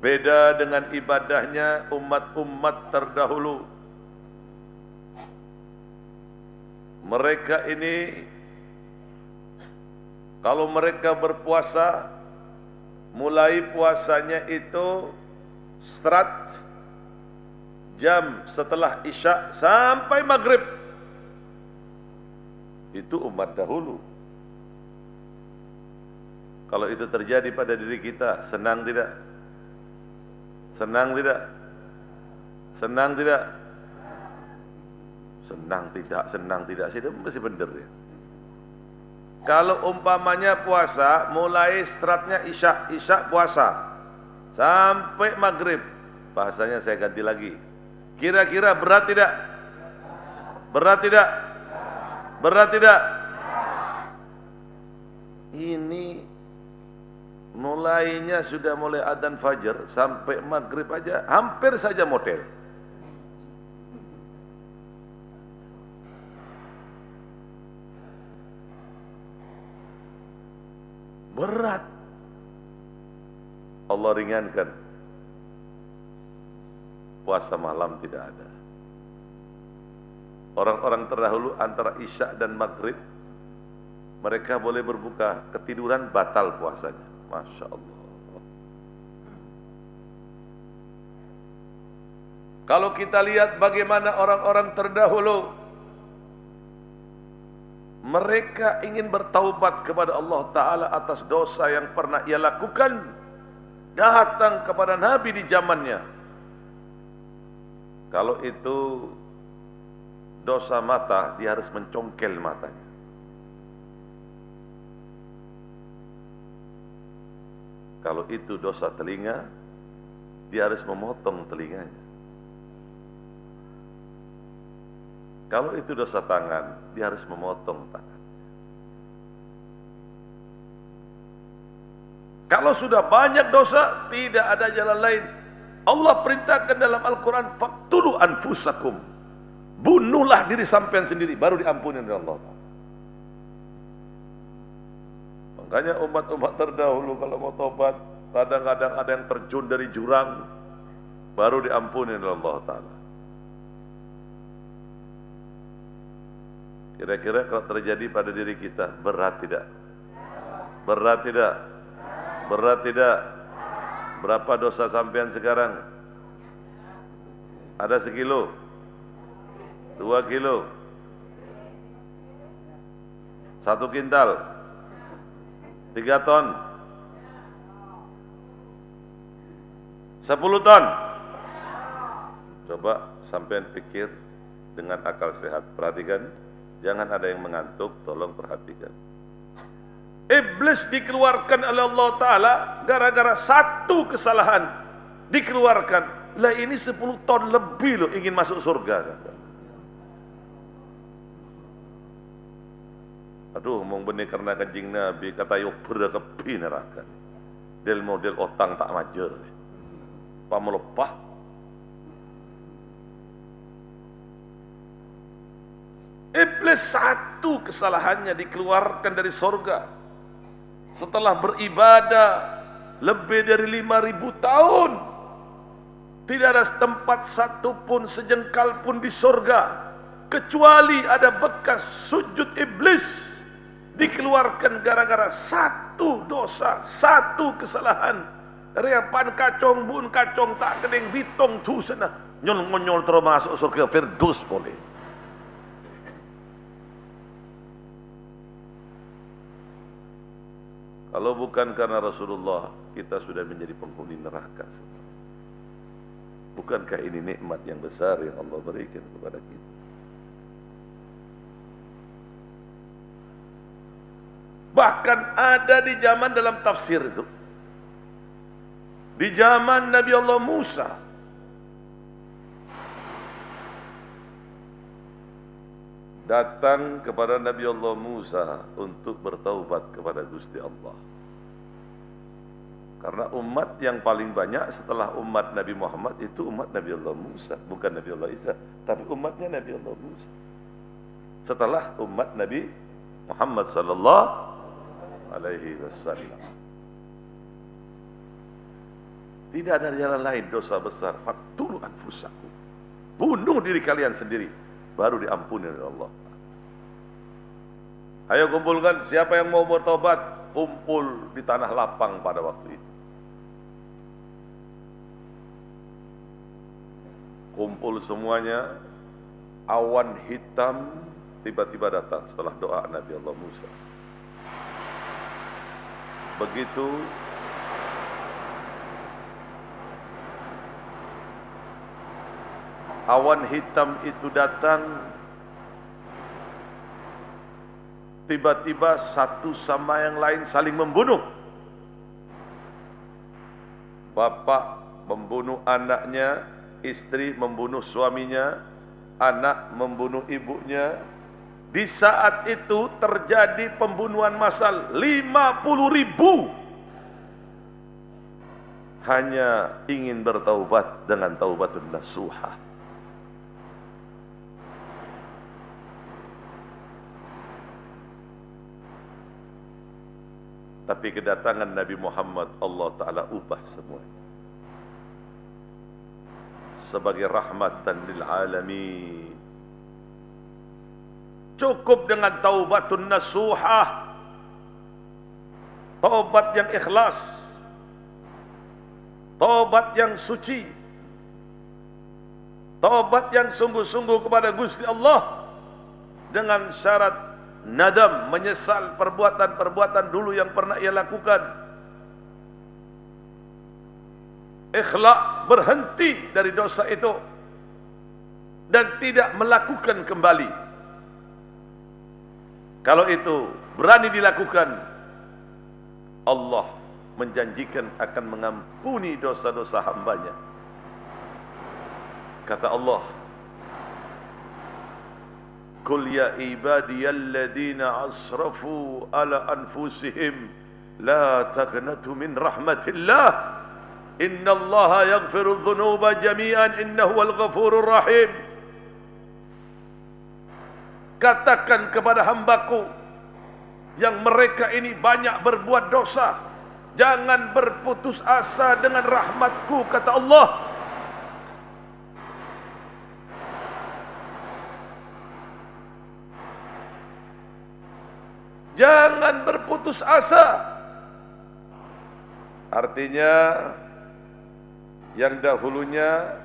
Beda dengan ibadahnya umat-umat terdahulu. Mereka ini kalau mereka berpuasa, mulai puasanya itu start jam setelah Isya sampai maghrib. Itu umat dahulu. Kalau itu terjadi pada diri kita, senang tidak? Senang tidak? Senang tidak? Senang tidak, senang tidak. Sih mesti benar ya. Kalau umpamanya puasa, mulai startnya Isya puasa sampai maghrib, bahasanya saya ganti lagi. Kira-kira berat tidak? Berat tidak? Berat tidak? Ini mulainya sudah mulai adzan fajar sampai maghrib aja hampir saja model. Berat. Allah ringankan. Puasa malam tidak ada. Orang-orang terdahulu antara Isya dan Maghrib mereka boleh berbuka, ketiduran batal puasanya. Masya Allah. Kalau kita lihat bagaimana orang-orang terdahulu, mereka ingin bertaubat kepada Allah Ta'ala atas dosa yang pernah ia lakukan, datang kepada Nabi di zamannya. Kalau itu dosa mata, dia harus mencongkel matanya. Kalau itu dosa telinga, dia harus memotong telinganya. Kalau itu dosa tangan, dia harus memotong tangan. Kalau sudah banyak dosa, tidak ada jalan lain. Allah perintahkan dalam Al-Quran, faqtulu anfusakum. Bunuhlah diri sampean sendiri, baru diampuni oleh Allah. Makanya umat-umat terdahulu kalau mau tobat, kadang-kadang ada yang terjun dari jurang, baru diampuni oleh Allah Ta'ala. Kira-kira kalau terjadi pada diri kita, berat tidak? Berat tidak? Berat tidak? Berapa dosa sampean sekarang? Ada 1 kilo? 2 kilo? 1 kintal? 3 ton? 10 ton? Coba sampean pikir dengan akal sehat. Perhatikan. Jangan ada yang mengantuk, tolong perhatikan. Iblis dikeluarkan oleh Allah Ta'ala gara-gara 1 kesalahan. Dikeluarkan. Lah ini 10 ton lebih loh ingin masuk surga. Aduh, mau benih karena kencing Nabi, kata yuk berkepi neraka. Del model otang tak majer. Pak melepah. Iblis 1 kesalahannya dikeluarkan dari surga. Setelah beribadah lebih dari 5.000 tahun, tidak ada tempat satu pun sejengkal pun di surga kecuali ada bekas sujud iblis. Dikeluarkan gara-gara 1 dosa, 1 kesalahan. Reapan kacong bun kacong tak kening bitong tu sana nyol-nyol termasuk surga Firdaus boleh. Kalau bukan karena Rasulullah, kita sudah menjadi penghuni neraka. Bukankah ini nikmat yang besar yang Allah berikan kepada kita? Bahkan ada di zaman dalam tafsir itu, di zaman Nabi Allah Musa, datang kepada Nabi Allah Musa untuk bertaubat kepada Gusti Allah. Karena umat yang paling banyak setelah umat Nabi Muhammad itu umat Nabi Allah Musa, bukan Nabi Allah Isa, tapi umatnya Nabi Allah Musa. Setelah umat Nabi Muhammad sallallahu alaihi wasallam. Tidak ada jalan lain, dosa besar. Faqtulu anfusakum. Bunuh diri kalian sendiri, baru diampuni oleh Allah. Ayo kumpulkan, siapa yang mau bertobat, kumpul di tanah lapang pada waktu itu. Kumpul semuanya, awan hitam tiba-tiba datang setelah doa Nabi Allah Musa. Begitu awan hitam itu datang, tiba-tiba satu sama yang lain saling membunuh. Bapak membunuh anaknya, istri membunuh suaminya, anak membunuh ibunya. Di saat itu terjadi pembunuhan massal 50.000. Hanya ingin bertaubat dengan taubatun nasuha. Tapi kedatangan Nabi Muhammad, Allah Ta'ala ubah semua. Sebagai rahmatan lil alamin. Cukup dengan taubatun nasuhah. Taubat yang ikhlas. Taubat yang suci. taubat yang sungguh-sungguh kepada Gusti Allah dengan syarat nadam, menyesal perbuatan-perbuatan dulu yang pernah ia lakukan. Ikhlas, berhenti dari dosa itu dan tidak melakukan kembali. Kalau itu berani dilakukan, Allah menjanjikan akan mengampuni dosa-dosa hambanya. Kata Allah, Qul ya ibadiyalladzina asrafu ala anfusihim la taqnatu min rahmatillah innallaha yaghfiru dhunuba jami'an innahu wal ghafurur rahim. Katakan kepada hambaku yang mereka ini banyak berbuat dosa, jangan berputus asa dengan rahmatku, kata Allah. Jangan berputus asa. Artinya yang dahulunya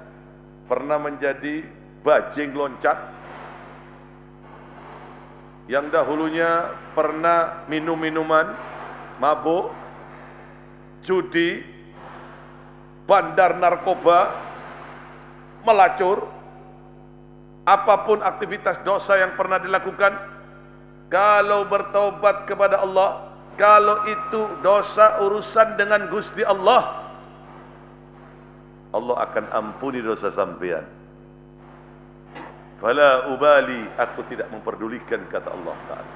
pernah menjadi bajing loncat, yang dahulunya pernah minum minuman, mabuk, judi, bandar narkoba, melacur, apapun aktivitas dosa yang pernah dilakukan, kalau bertaubat kepada Allah, kalau itu dosa urusan dengan Gusti Allah, Allah akan ampuni dosa sampean. Fala ubali, aku tidak memperdulikan, kata Allah Ta'ala.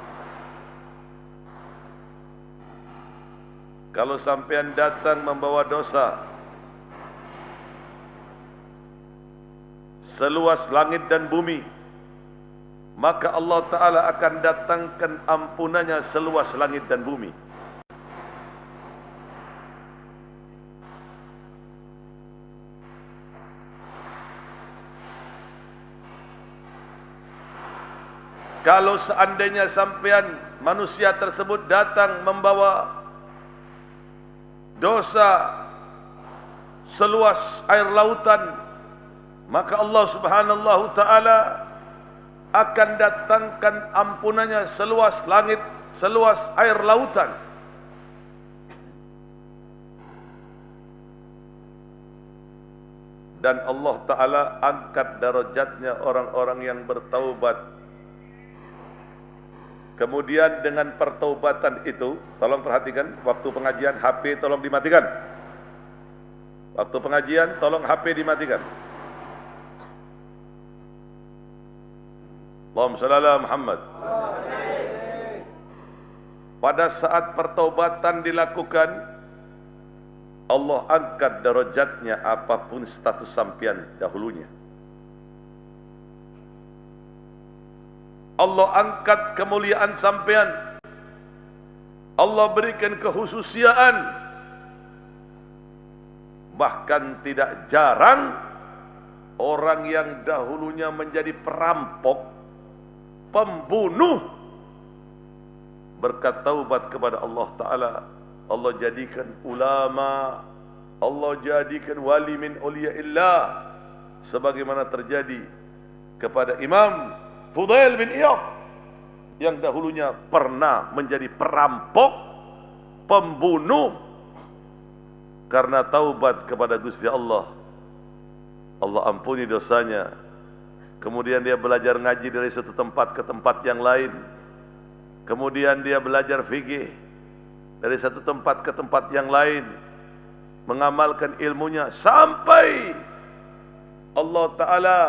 Kalau sampean datang membawa dosa seluas langit dan bumi, maka Allah Ta'ala akan datangkan ampunannya seluas langit dan bumi. Kalau seandainya sampean manusia tersebut datang membawa dosa seluas air lautan, maka Allah Subhanahu Ta'ala akan datangkan ampunannya seluas langit, seluas air lautan. Dan Allah Ta'ala angkat darajatnya orang-orang yang bertaubat. Kemudian dengan pertaubatan itu, tolong perhatikan, waktu pengajian HP tolong dimatikan. Waktu pengajian tolong HP dimatikan. Allahumma shalli ala Muhammad. Pada saat pertaubatan dilakukan, Allah angkat derajatnya apapun status sampian dahulunya. Allah angkat kemuliaan sampean. Allah berikan kehususiaan. Bahkan tidak jarang orang yang dahulunya menjadi perampok, pembunuh, berkat taubat kepada Allah Ta'ala, Allah jadikan ulama, Allah jadikan wali min awliyaillah, sebagaimana terjadi kepada Imam Fudail bin Iyad yang dahulunya pernah menjadi perampok, pembunuh, karena taubat kepada Gusti Allah, Allah ampuni dosanya. Kemudian dia belajar ngaji dari satu tempat ke tempat yang lain. Kemudian dia belajar fikih dari satu tempat ke tempat yang lain, mengamalkan ilmunya sampai Allah Ta'ala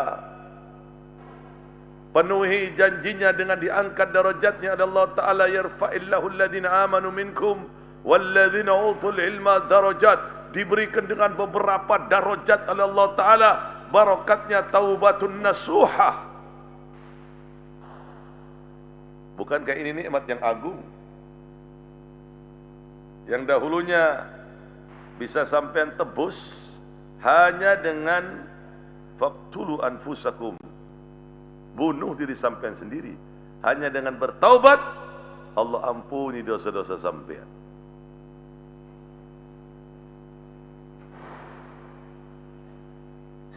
penuhi janjinya dengan diangkat darajatnya. Allah Ta'ala yarfa'illahu alladhina amanu minkum walladhina utul ilma darajat, diberikan dengan beberapa darajat oleh Allah Ta'ala, barakatnya taubatun nasuhah. Bukankah ini nikmat yang agung, yang dahulunya bisa sampai tebus hanya dengan faqtulu anfusakum, bunuh diri sampean sendiri. Hanya dengan bertaubat, Allah ampuni dosa-dosa sampean.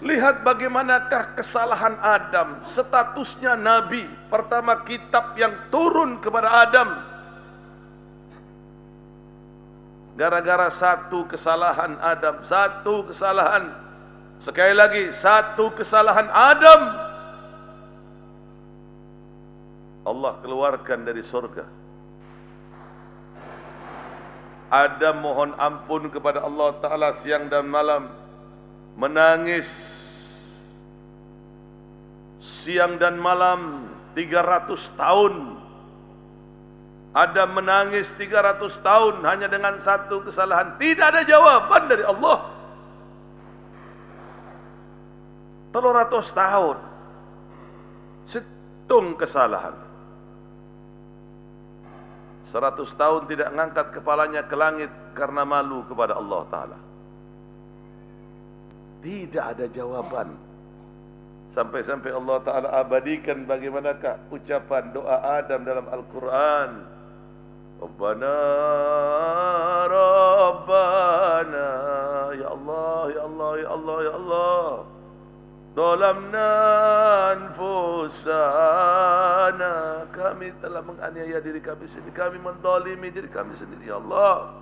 Lihat bagaimanakah kesalahan Adam. Statusnya Nabi. Pertama kitab yang turun kepada Adam. Gara-gara satu kesalahan Adam. Satu kesalahan. Sekali lagi, satu kesalahan Adam. Allah keluarkan dari surga. Adam mohon ampun kepada Allah Ta'ala siang dan malam. Menangis siang dan malam 300 tahun. Adam menangis 300 tahun hanya dengan satu kesalahan. Tidak ada jawaban dari Allah. 300 tahun setung kesalahan. 100 tahun tidak mengangkat kepalanya ke langit karena malu kepada Allah Ta'ala. Tidak ada jawaban. Sampai-sampai Allah Ta'ala abadikan bagaimanakah ucapan doa Adam dalam Al-Quran. Rabbana, Rabbana, ya Allah, ya Allah, ya Allah, ya Allah. Zalamna anfusana, kami telah menganiaya diri kami sendiri, kami menzalimi diri kami sendiri, ya Allah.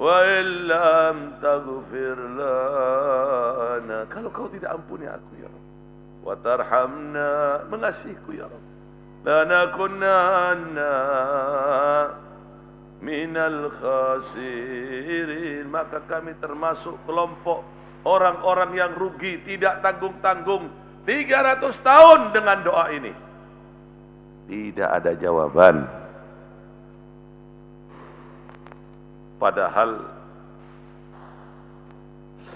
Wa illam taghfir lana, kalau kau tidak ampuni aku ya Rabb, wa tarhamna, mengasihiku ya Rabb, lanakunanna minal khasirin, maka kami termasuk kelompok orang-orang yang rugi, tidak tanggung-tanggung. 300 tahun dengan doa ini tidak ada jawaban. Padahal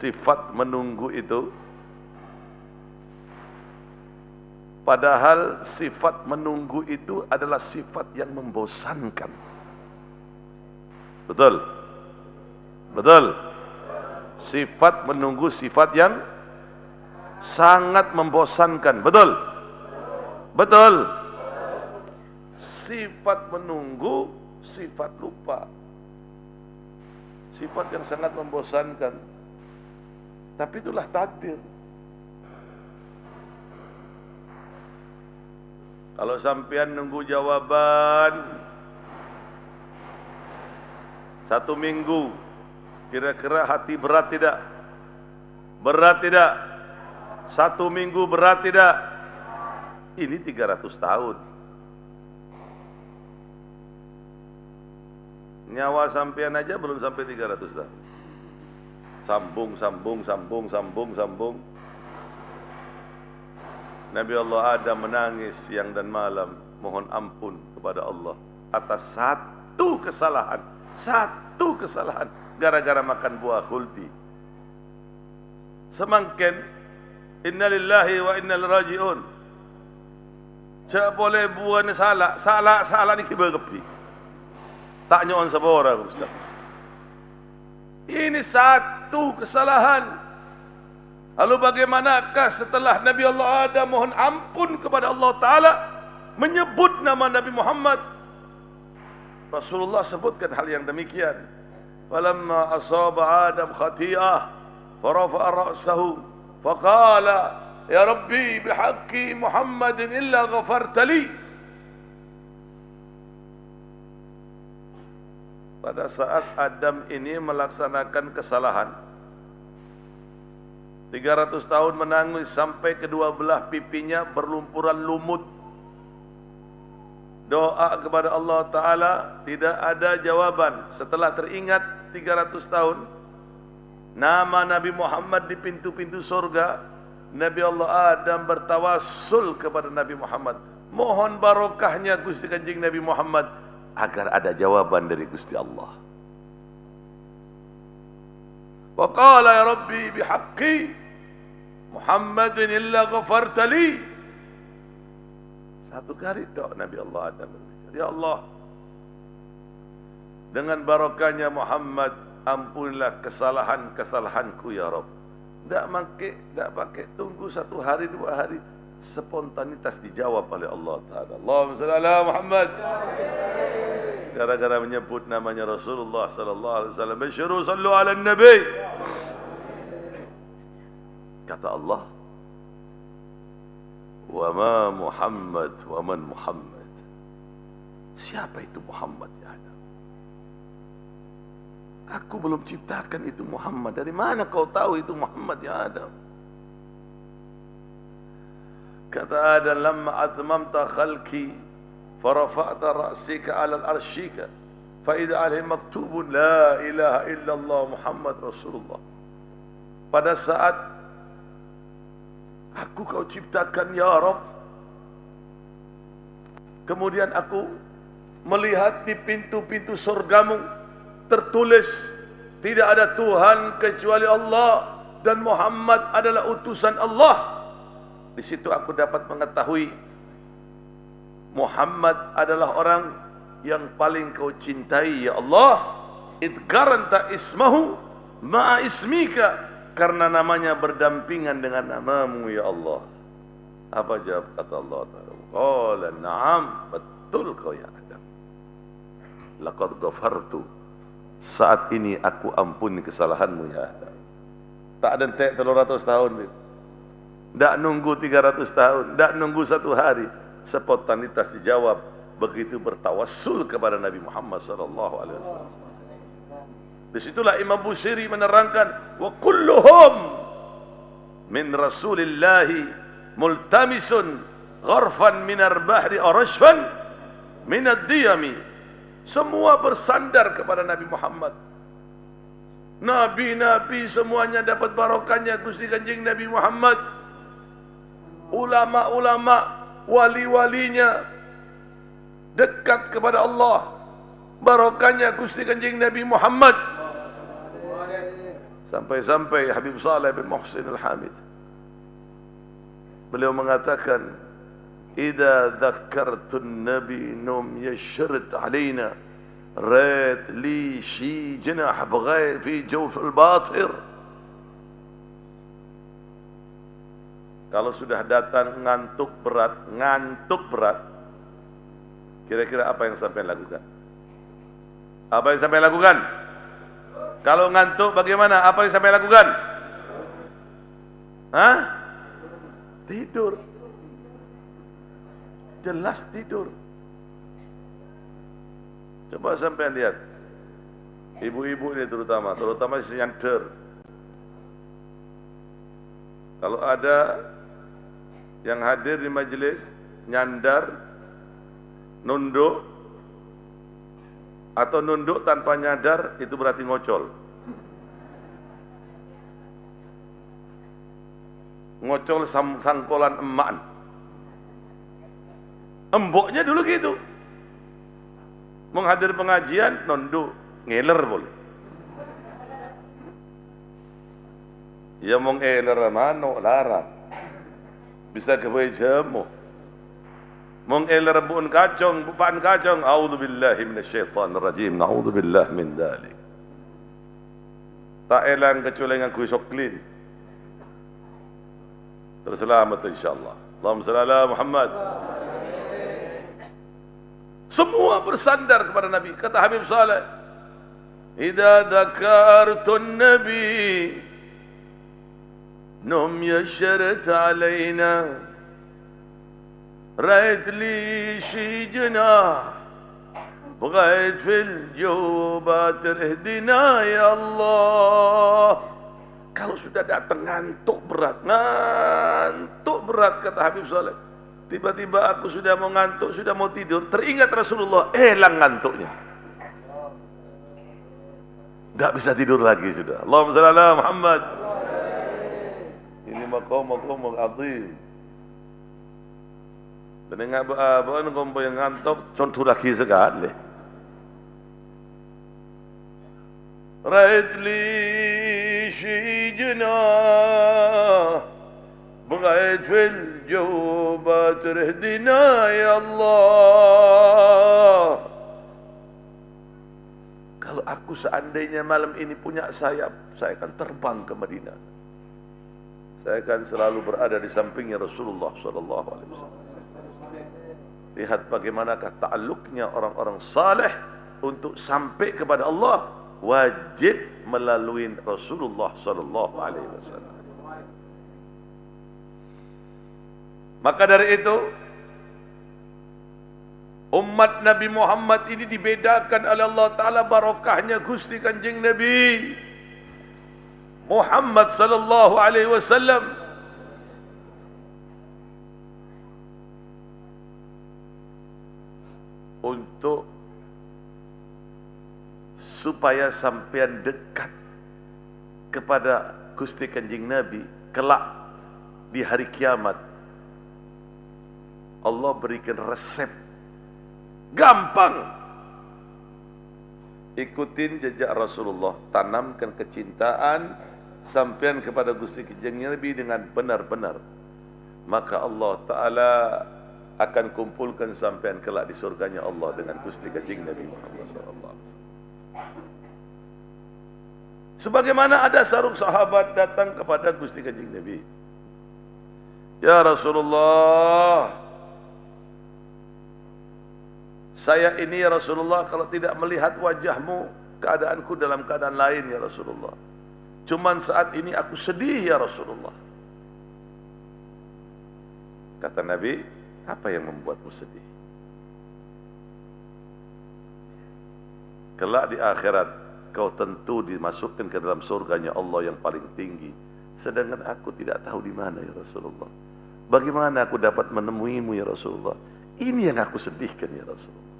sifat menunggu itu, adalah sifat yang membosankan. Betul? Betul? Sifat menunggu sifat yang sangat membosankan. Betul? Betul? Sifat menunggu, sifat lupa. Sifat yang sangat membosankan. Tapi itulah takdir. Kalau sampean nunggu jawaban 1 minggu, kira-kira hati berat tidak? Berat tidak? 1 minggu berat tidak? Ini 300 tahun. Nyawa sampean aja belum sampai 300 tahun. Sambung. Nabi Allah Adam menangis siang dan malam, mohon ampun kepada Allah atas satu kesalahan. Gara-gara makan buah khuldi. Semangken innalillahi wa innal rajiun. Cak boleh buah ni salah ni kibergepi. Tak nyon sabora Ustaz. Ini satu kesalahan. Lalu bagaimanakah setelah Nabi Allah Adam mohon ampun kepada Allah Ta'ala, menyebut nama Nabi Muhammad, Rasulullah sebutkan hal yang demikian. Falamma asaba Adam khati'ah farafa'a ra'sahu faqala ya Rabbi bihaqqi Muhammadin illa ghafartali. Pada saat Adam ini melaksanakan kesalahan, 300 tahun menangis sampai kedua belah pipinya berlumpuran lumut. Doa kepada Allah Ta'ala tidak ada jawaban. Setelah teringat 300 tahun, nama Nabi Muhammad di pintu-pintu surga, Nabi Allah Adam bertawassul kepada Nabi Muhammad, mohon barokahnya Gusti Kanjeng Nabi Muhammad, agar ada jawaban dari Gusti Allah. Wa qala ya Rabbi bihaqqi Muhammadin illa ghafartali. Satu kali doa Nabi Allah Adam berbicara, ya Allah, dengan barokahnya Muhammad, ampunilah kesalahanku ya Rabb. Tak pakai tunggu 1 hari 2 hari, spontanitas dijawab oleh Allah Ta'ala. Allahumma salli ala Muhammad. Gara-gara menyebut namanya Rasulullah sallallahu alaihi wasallam, "Basyiru sallu ala nabi." Kata Allah, wa ma Muhammad wa man Muhammad. Siapa itu Muhammad ya Adam? Aku belum ciptakan itu Muhammad. Dari mana kau tahu itu Muhammad ya Adam? Kata Adam, lamma atmamta khalqi farafa'ta ra'sika 'ala al-arshika fa idza 'alaihi maktubun la ilaha illallah Muhammad Rasulullah. Pada saat aku kau ciptakan ya Rabb, kemudian aku melihat di pintu-pintu surgamu tertulis tidak ada Tuhan kecuali Allah dan Muhammad adalah utusan Allah. Di situ aku dapat mengetahui Muhammad adalah orang yang paling kau cintai ya Allah. Idgaranta ismahu ma'a ismika, karena namanya berdampingan dengan namamu ya Allah. Apa jawab kata Allah Ta'ala? Qala na'am, betul kau ya Adam. Laqad ghafartu, saat ini aku ampuni kesalahanmu ya Adam. Tak ada entek 300 tahun. Tak nunggu 300 tahun, tak nunggu 1 hari. Spontanitas dijawab. Begitu bertawassul kepada Nabi Muhammad SAW. Disitulah Imam Busiri menerangkan, wa kulluhum min Rasulillahi multamisun gharfan minar bahri arashfan minad diyami. Semua bersandar kepada Nabi Muhammad. Nabi-nabi semuanya dapat barokahnya Gusti Kanjeng Nabi Muhammad. Ulama-ulama, wali-walinya dekat kepada Allah, barokahnya Gusti Kanjeng Nabi Muhammad. Sampai-sampai Habib Saleh bin Muhsin Al-Hamid, beliau mengatakan, idza dzakkartun nabi num yashrid alaina rat li shi janah bghayr fi jawf al-batir. Kalau sudah datang ngantuk berat, kira-kira apa yang sampai lakukan? Apa yang sampai lakukan? Kalau ngantuk bagaimana? Apa yang sampai lakukan? Hah? Tidur. Jelas tidur. Coba sampai lihat. Ibu-ibu ini terutama si nyanter. Kalau ada yang hadir di majelis nyandar, nunduk, atau nunduk tanpa nyadar, itu berarti ngocol. Ngocol sangkolan emak. Emboknya dulu gitu. Menghadir pengajian, nunduk, ngeler boleh. Ya mong ngeler mano larang. Bisa kebaik jamu. Mong eler buun kacong, bupaan kacong. A'udzubillahi minasyaitanir rajim. Na'udzubillah min dzalik. Tak elang kecuali dengan kuisok clean. Terselamat insyaallah. Allahumma shalli ala Muhammad. Semua bersandar kepada Nabi. Kata Habib Saleh, idza dzakartun nabi num yashrat alaina ra'ayt li shi janah bghayt fil jubat ihdina ya Allah. Kalau sudah datang ngantuk berat kata Habib Saleh, tiba-tiba aku sudah mau ngantuk, sudah mau tidur, teringat Rasulullah, hilang ngantuknya, tak bisa tidur lagi sudah. Allahumma shalli ala Muhammad. Ini maqam azim. Dan ingat apa ngomong yang ngantuk contoh lagi sekali. Ra'ayt li shijna bghayt fil jubat ihdina ya Allah. Kalau aku seandainya malam ini punya sayap, saya akan terbang ke Madinah. Saya akan selalu berada di sampingnya Rasulullah sallallahu alaihi wasallam. Lihat bagaimanakah ta'alluqnya orang-orang saleh untuk sampai kepada Allah, wajib melalui Rasulullah sallallahu alaihi wasallam. Maka dari itu umat Nabi Muhammad ini dibedakan oleh Allah Ta'ala barokahnya Gusti Kanjeng Nabi Muhammad sallallahu alaihi wasallam. Untuk supaya sampean dekat kepada Gusti Kanjeng Nabi kelak di hari kiamat, Allah berikan resep gampang. Ikutin jejak Rasulullah, tanamkan kecintaan sampean kepada Gusti Kanjeng Nabi dengan benar-benar, maka Allah Ta'ala akan kumpulkan sampean kelak di surganya Allah dengan Gusti Kanjeng Nabi Muhammad SAW. Sebagaimana ada sarung sahabat datang kepada Gusti Kanjeng Nabi, ya Rasulullah, saya ini ya Rasulullah, kalau tidak melihat wajahmu, keadaanku dalam keadaan lain ya Rasulullah. Cuman saat ini aku sedih ya Rasulullah. Kata Nabi, apa yang membuatmu sedih? Kelak di akhirat kau tentu dimasukkan ke dalam surganya Allah yang paling tinggi. Sedangkan aku tidak tahu di mana ya Rasulullah. Bagaimana aku dapat menemuimu ya Rasulullah? Ini yang aku sedihkan ya Rasulullah.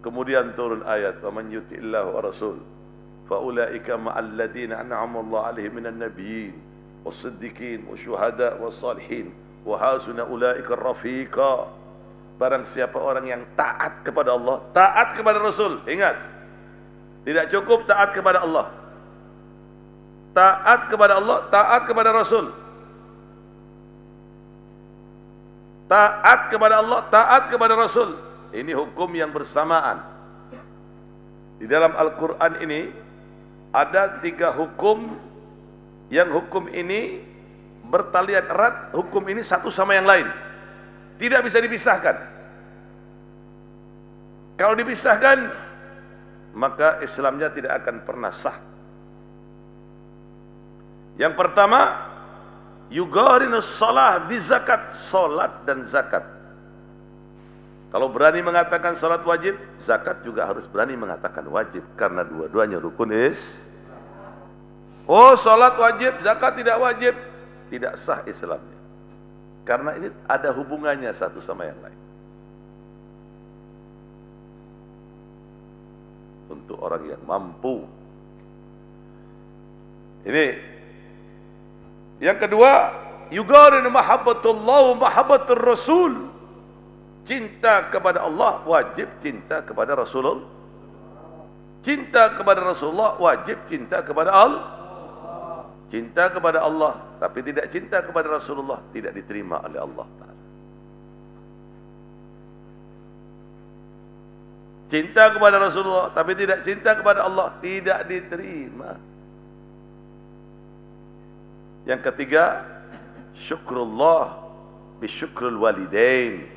Kemudian turun ayat, "Wa man yuti'illahu wa rasul fa ulaika ma'al ladzina an'ama Allah 'alaihim minan nabiyyin was-siddiqin wasyuhada was-salihin wa hasuna ulaika rafiqa." Barang siapa orang yang taat kepada Allah, taat kepada Rasul. Ingat, tidak cukup taat kepada Allah. Taat kepada Allah, taat kepada Rasul. Taat kepada Allah, taat kepada Rasul. Ini hukum yang bersamaan. Di dalam Al-Quran ini ada 3 hukum, yang hukum ini bertalian erat, hukum ini satu sama yang lain. Tidak bisa dipisahkan. Kalau dipisahkan, maka Islamnya tidak akan pernah sah. Yang pertama, yugarinus shalah bi zakat, salat dan zakat. Kalau berani mengatakan salat wajib, zakat juga harus berani mengatakan wajib, karena dua-duanya rukun Oh, salat wajib, zakat tidak wajib, tidak sah Islamnya. Karena ini ada hubungannya satu sama yang lain. Untuk orang yang mampu. Ini yang kedua, yugarin mahabbatullah wa mahabbatur rasul. Cinta kepada Allah wajib cinta kepada Rasulullah. Cinta kepada Rasulullah wajib cinta kepada Allah. Cinta kepada Allah tapi tidak cinta kepada Rasulullah tidak diterima oleh Allah Ta'ala. Cinta kepada Rasulullah tapi tidak cinta kepada Allah tidak diterima. Yang ketiga, syukrullah bisyukrul walidain.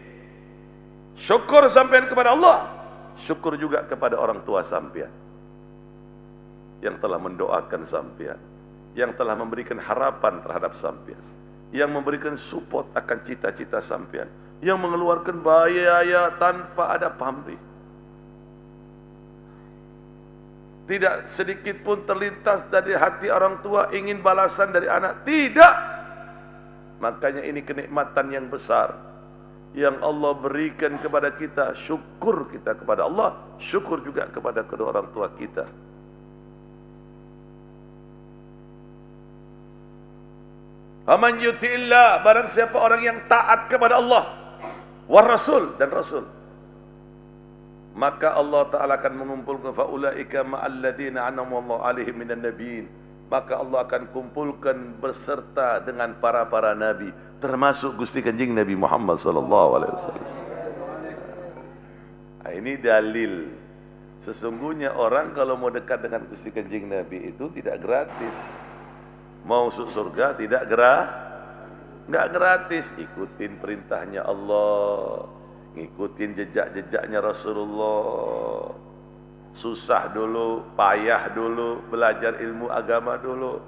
Syukur sampean kepada Allah, syukur juga kepada orang tua sampean yang telah mendoakan sampean, yang telah memberikan harapan terhadap sampean, yang memberikan support akan cita-cita sampean, yang mengeluarkan biaya tanpa ada pamrih. Tidak sedikit pun terlintas dari hati orang tua ingin balasan dari anak. Tidak. Makanya ini kenikmatan yang besar yang Allah berikan kepada kita. Syukur kita kepada Allah, syukur juga kepada kedua orang tua kita. Aman yuti'illah, barang siapa orang yang taat kepada Allah war Rasul dan Rasul, maka Allah Ta'ala akan mengumpulkan faulaika ma'alladina an'ama Allah 'alaihim minan nabiyyin. Maka Allah akan kumpulkan berserta dengan para nabi, termasuk Gusti Kanjeng Nabi Muhammad sallallahu alaihi wasallam. Nah, ini dalil sesungguhnya orang kalau mau dekat dengan Gusti Kanjeng Nabi itu tidak gratis. Mau masuk surga tidak enggak gratis. Ikutin perintahnya Allah, ngikutin jejak-jejaknya Rasulullah. Susah dulu, payah dulu, belajar ilmu agama dulu.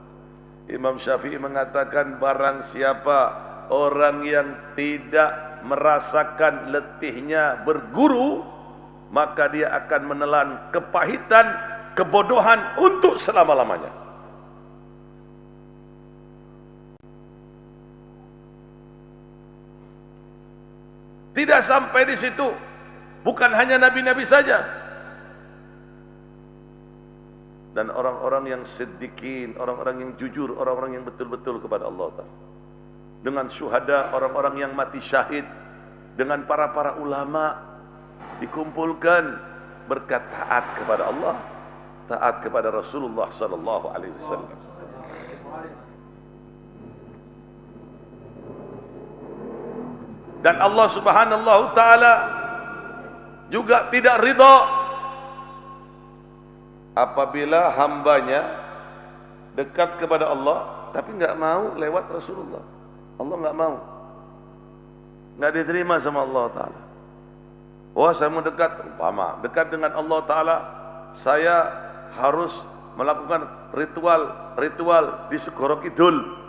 Imam Syafi'i mengatakan barang siapa orang yang tidak merasakan letihnya berguru, maka dia akan menelan kepahitan, kebodohan untuk selama-lamanya. Tidak sampai di situ, bukan hanya nabi-nabi saja. Dan orang-orang yang siddiqin, orang-orang yang jujur, orang-orang yang betul-betul kepada Allah Ta'ala. Dengan syuhada, orang-orang yang mati syahid, dengan para ulama, dikumpulkan berkat taat kepada Allah, taat kepada Rasulullah sallallahu alaihi wasallam. Dan Allah Subhanahu taala juga tidak ridha apabila hambanya dekat kepada Allah tapi enggak mau lewat Rasulullah. Allah enggak mau. Enggak diterima sama Allah Ta'ala. Oh, saya mau dekat, umpama dekat dengan Allah Ta'ala, saya harus melakukan ritual di Segoro Kidul.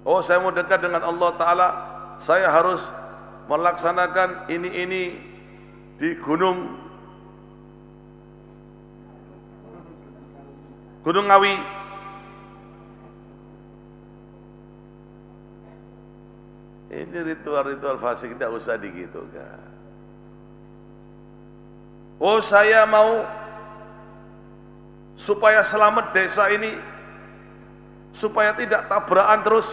Oh, saya mau dekat dengan Allah Ta'ala, saya harus melaksanakan ini di Gunung Ngawi. Ini ritual fasik, tidak usah digitukan. Oh, saya mau supaya selamat desa ini, supaya tidak tabrakan terus,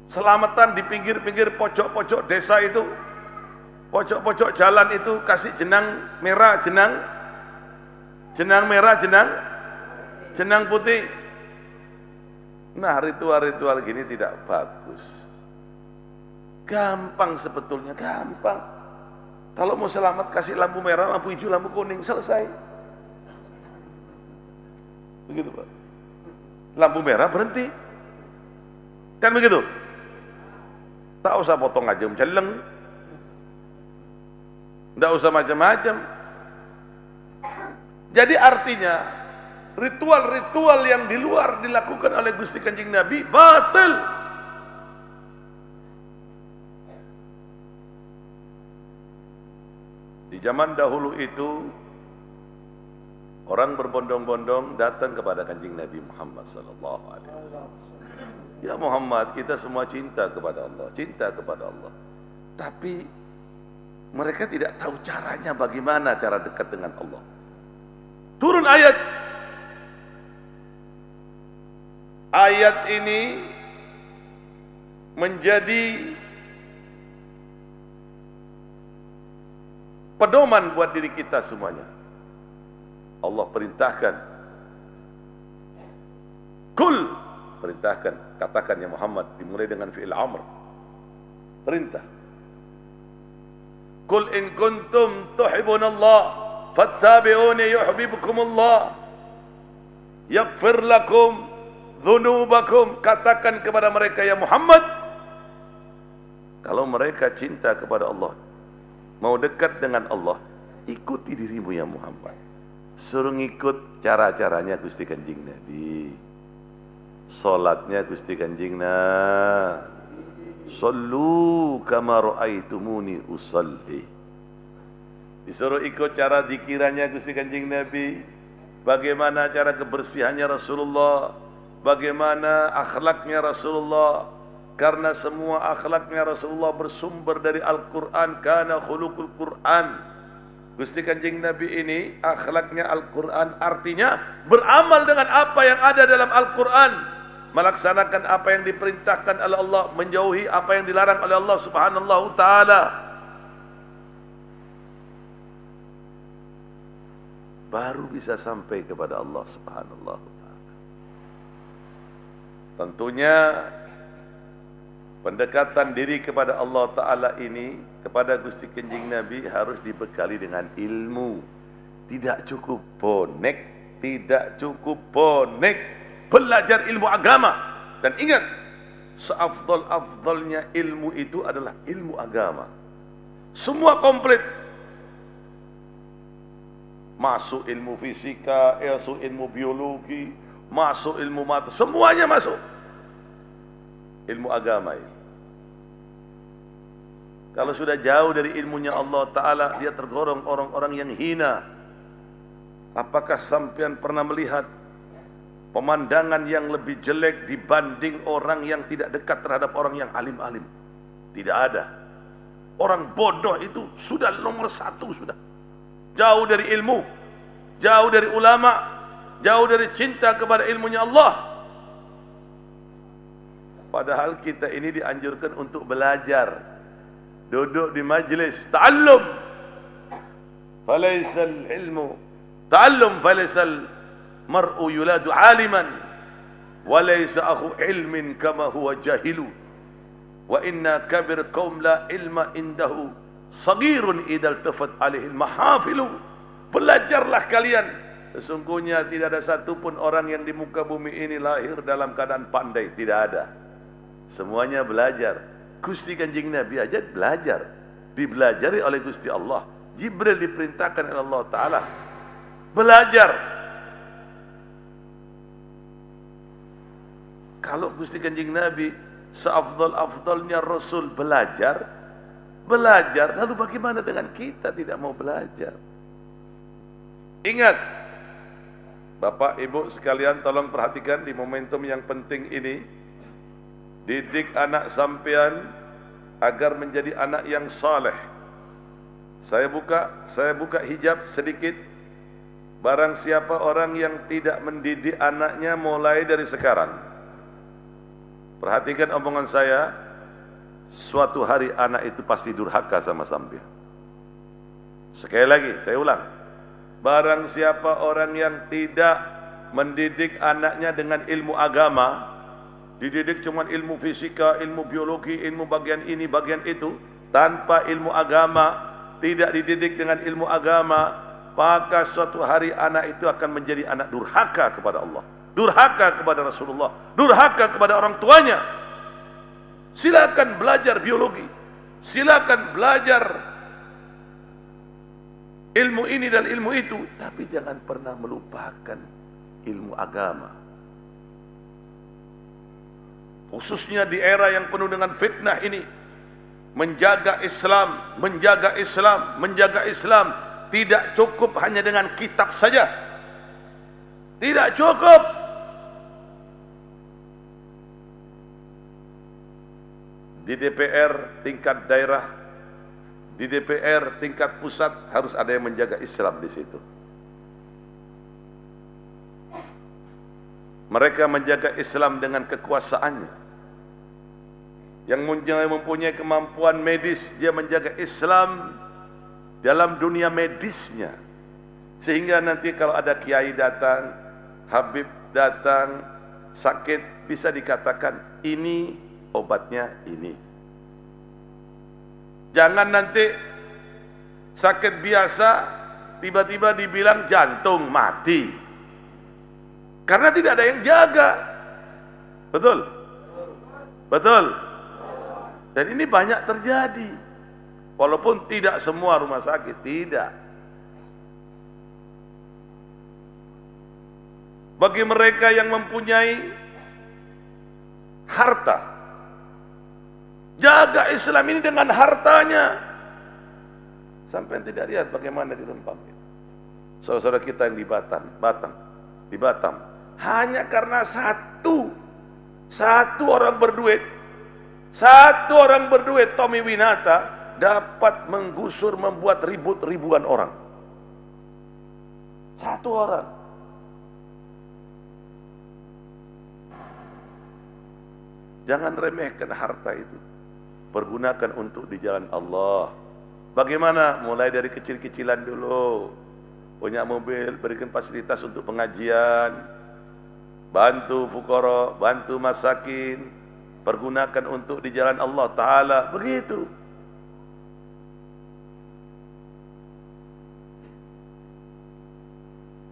selamatan di pinggir-pinggir pojok-pojok desa itu, pojok-pojok jalan itu kasih jenang merah, jenang merah, jenang putih. Nah, ritual-ritual gini tidak bagus. Gampang sebetulnya, gampang. Kalau mau selamat kasih lampu merah, lampu hijau, lampu kuning, selesai. Begitu, Pak. Lampu merah berhenti. Kan begitu? Tak usah potong aja celeng. Tidak usah macam-macam. Jadi artinya ritual-ritual yang di luar dilakukan oleh Gusti Kanjeng Nabi batil. Di zaman dahulu itu orang berbondong-bondong datang kepada Kanjeng Nabi Muhammad sallallahu alaihi wasallam. Ya Muhammad, kita semua cinta kepada Allah, cinta kepada Allah. Tapi mereka tidak tahu caranya, bagaimana cara dekat dengan Allah. Turun ayat. Ayat ini menjadi pedoman buat diri kita semuanya. Allah perintahkan, kul, perintahkan, katakan ya Muhammad, dimulai dengan fi'il amr, perintah. Kul in kuntum tuhibbunallah fattabi'uni yuhibbukumullah yaghfir lakum dzunubakum. Katakan kepada mereka ya Muhammad, kalau mereka cinta kepada Allah, mau dekat dengan Allah, ikuti dirimu ya Muhammad. Suruh ngikut cara-caranya Gusti Kanjeng Nabi. Salatnya Gusti Kanjeng Nabi. Sallu kama ra'aitumuni usalli. Disuruh ikut cara zikirannya Gusti Kanjeng Nabi. Bagaimana cara kebersihannya Rasulullah, bagaimana akhlaknya Rasulullah. Karena semua akhlaknya Rasulullah bersumber dari Al-Quran. Kana khuluqul Quran. Gusti Kanjeng Nabi ini akhlaknya Al-Quran, artinya beramal dengan apa yang ada dalam Al-Quran, melaksanakan apa yang diperintahkan oleh Allah, menjauhi apa yang dilarang oleh Allah Subhanahu Ta'ala. Baru bisa sampai kepada Allah Subhanahu Ta'ala. Tentunya pendekatan diri kepada Allah Ta'ala ini, kepada Gusti Kanjeng Nabi, harus dibekali dengan ilmu. Tidak cukup bonek, tidak cukup bonek. Belajar ilmu agama. Dan ingat, seafdal-afdalnya ilmu itu adalah ilmu agama. Semua komplit. masuk ilmu fisika, masuk ilmu biologi, masuk ilmu mata, semuanya masuk. Ilmu agama ini. Kalau sudah jauh dari ilmunya Allah Ta'ala, dia tergolong orang-orang yang hina. Apakah sampean pernah melihat pemandangan yang lebih jelek dibanding orang yang tidak dekat terhadap orang yang alim-alim? Tidak ada. Orang bodoh itu sudah nomor satu sudah. Jauh dari ilmu, jauh dari ulama, jauh dari cinta kepada ilmunya Allah. Padahal kita ini dianjurkan untuk belajar, duduk di majlis ta'allum. Falaisal ilmu ta'allum, falaisal mar'u yuladu aliman, walaysa akhu ilmin kama huwa jahilu, wa inna kabir qaum la ilma indahu sagirun idal tafat alihil mahafilu. Belajarlah kalian, sesungguhnya tidak ada satupun orang yang di muka bumi ini lahir dalam keadaan pandai, tidak ada. Semuanya belajar. Gusti Kanjeng Nabi aja belajar, dibelajari oleh Gusti Allah. Jibril diperintahkan oleh Allah Ta'ala belajar. Kalau Gusti Kanjeng Nabi seafdal-afdalnya Rasul belajar, lalu bagaimana dengan kita tidak mau belajar? Ingat, Bapak Ibu sekalian, tolong perhatikan di momentum yang penting ini. Didik anak sampean agar menjadi anak yang saleh. Saya buka hijab sedikit. Barang siapa orang yang tidak mendidik anaknya mulai dari sekarang, perhatikan omongan saya, suatu hari anak itu pasti durhaka sama sampean. Sekali lagi, saya ulang. Barang siapa orang yang tidak mendidik anaknya dengan ilmu agama, dididik cuma ilmu fisika, ilmu biologi, ilmu bagian ini, bagian itu, tanpa ilmu agama, tidak dididik dengan ilmu agama, maka suatu hari anak itu akan menjadi anak durhaka kepada Allah, durhaka kepada Rasulullah, durhaka kepada orang tuanya. Silakan belajar biologi, silakan belajar ilmu ini dan ilmu itu, tapi jangan pernah melupakan ilmu agama. Khususnya di era yang penuh dengan fitnah ini, menjaga Islam, menjaga Islam, menjaga Islam tidak cukup hanya dengan kitab saja. Tidak cukup. Di DPR tingkat daerah, di DPR tingkat pusat harus ada yang menjaga Islam di situ. Mereka menjaga Islam dengan kekuasaannya. Yang mempunyai kemampuan medis, dia menjaga Islam dalam dunia medisnya. Sehingga nanti kalau ada kiai datang, habib datang, sakit, bisa dikatakan ini obatnya ini. Jangan nanti sakit biasa tiba-tiba dibilang jantung mati, karena tidak ada yang jaga. Betul? Betul? Dan ini banyak terjadi. Walaupun tidak semua rumah sakit, tidak. Bagi mereka yang mempunyai harta, jaga Islam ini dengan hartanya. Sampai tidak lihat bagaimana di Rempang. Saudara kita yang di Batam, hanya karena satu orang berduit, Tommy Winata dapat menggusur, membuat ribuan orang. Satu orang. Jangan remehkan harta itu. Pergunakan untuk di jalan Allah. Bagaimana? Mulai dari kecil-kecilan dulu. Punya mobil, berikan fasilitas untuk pengajian, bantu fuqara, bantu masakin, pergunakan untuk di jalan Allah Ta'ala. Begitu.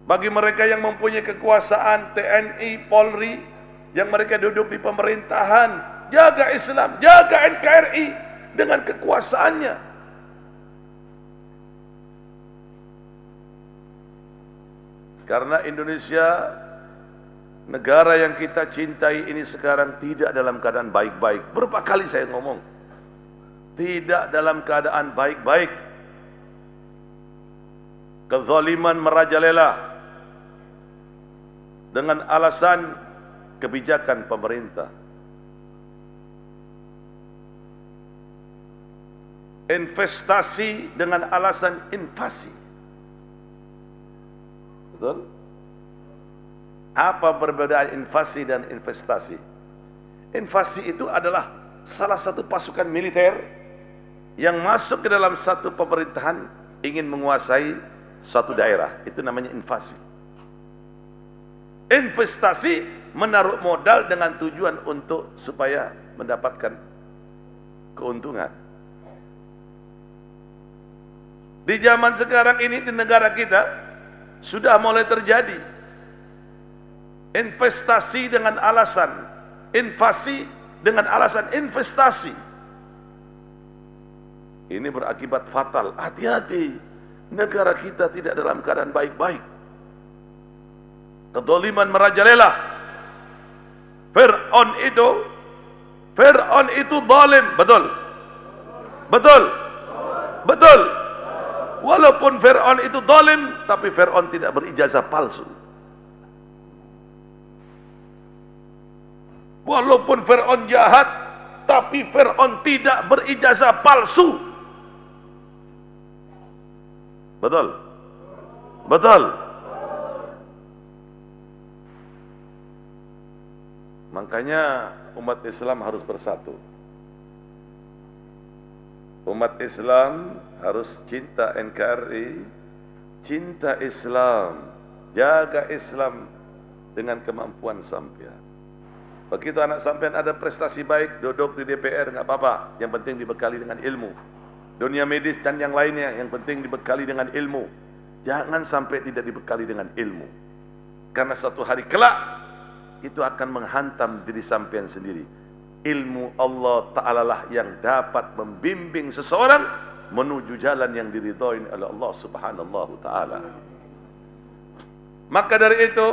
Bagi mereka yang mempunyai kekuasaan, TNI, Polri, yang mereka duduk di pemerintahan, jaga Islam, jaga NKRI dengan kekuasaannya. Karena Indonesia, negara yang kita cintai ini sekarang tidak dalam keadaan baik-baik. Berapa kali saya ngomong, tidak dalam keadaan baik-baik. Kezaliman merajalela dengan alasan kebijakan pemerintah. Investasi dengan alasan invasi. Betul? Apa perbedaan invasi dan investasi? Invasi itu adalah salah satu pasukan militer yang masuk ke dalam satu pemerintahan ingin menguasai suatu daerah. Itu namanya invasi. Investasi menaruh modal dengan tujuan untuk supaya mendapatkan keuntungan. Di zaman sekarang ini di negara kita sudah mulai terjadi investasi dengan alasan invasi dengan alasan investasi. Ini berakibat fatal. Hati-hati, negara kita tidak dalam keadaan baik-baik. Kezaliman merajalela. Fir'aun itu zalim, betul? Betul? Betul? Walaupun Fir'aun itu zalim, tapi Fir'aun tidak berijazah palsu. Walaupun Fir'aun jahat, tapi Fir'aun tidak berijazah palsu. Betul? Betul? Makanya umat Islam harus bersatu. Umat Islam harus cinta NKRI, cinta Islam, jaga Islam dengan kemampuan sampean. Begitu anak sampean ada prestasi baik, duduk di DPR nggak apa-apa, yang penting dibekali dengan ilmu. Dunia medis dan yang lainnya, yang penting dibekali dengan ilmu. Jangan sampai tidak dibekali dengan ilmu. Karena suatu hari kelak itu akan menghantam diri sampean sendiri. Ilmu Allah Ta'ala lah yang dapat membimbing seseorang menuju jalan yang diridhoi oleh Allah Subhanahu Ta'ala. Maka dari itu,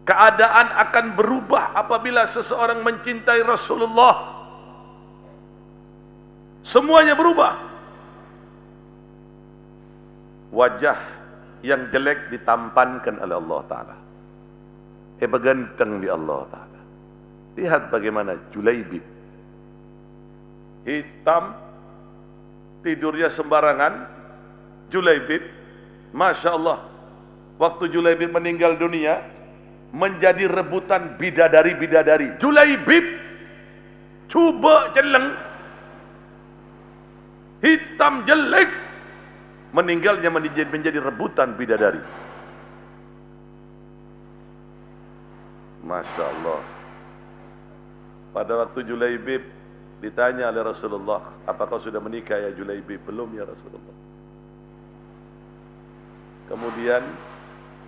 keadaan akan berubah apabila seseorang mencintai Rasulullah. Semuanya berubah. Wajah yang jelek ditampankan oleh Allah Ta'ala. Berganteng di Allah Ta'ala. Lihat bagaimana Julaibib. Hitam, tidurnya sembarangan. Julaibib, Masya Allah, waktu Julaibib meninggal dunia, menjadi rebutan bidadari-bidadari. Julaibib, cuba celeng, hitam jelek, meninggalnya menjadi rebutan bidadari. Masya Allah. Pada waktu Julaibib ditanya oleh Rasulullah, apakah sudah menikah ya Julaibib? Belum ya Rasulullah. Kemudian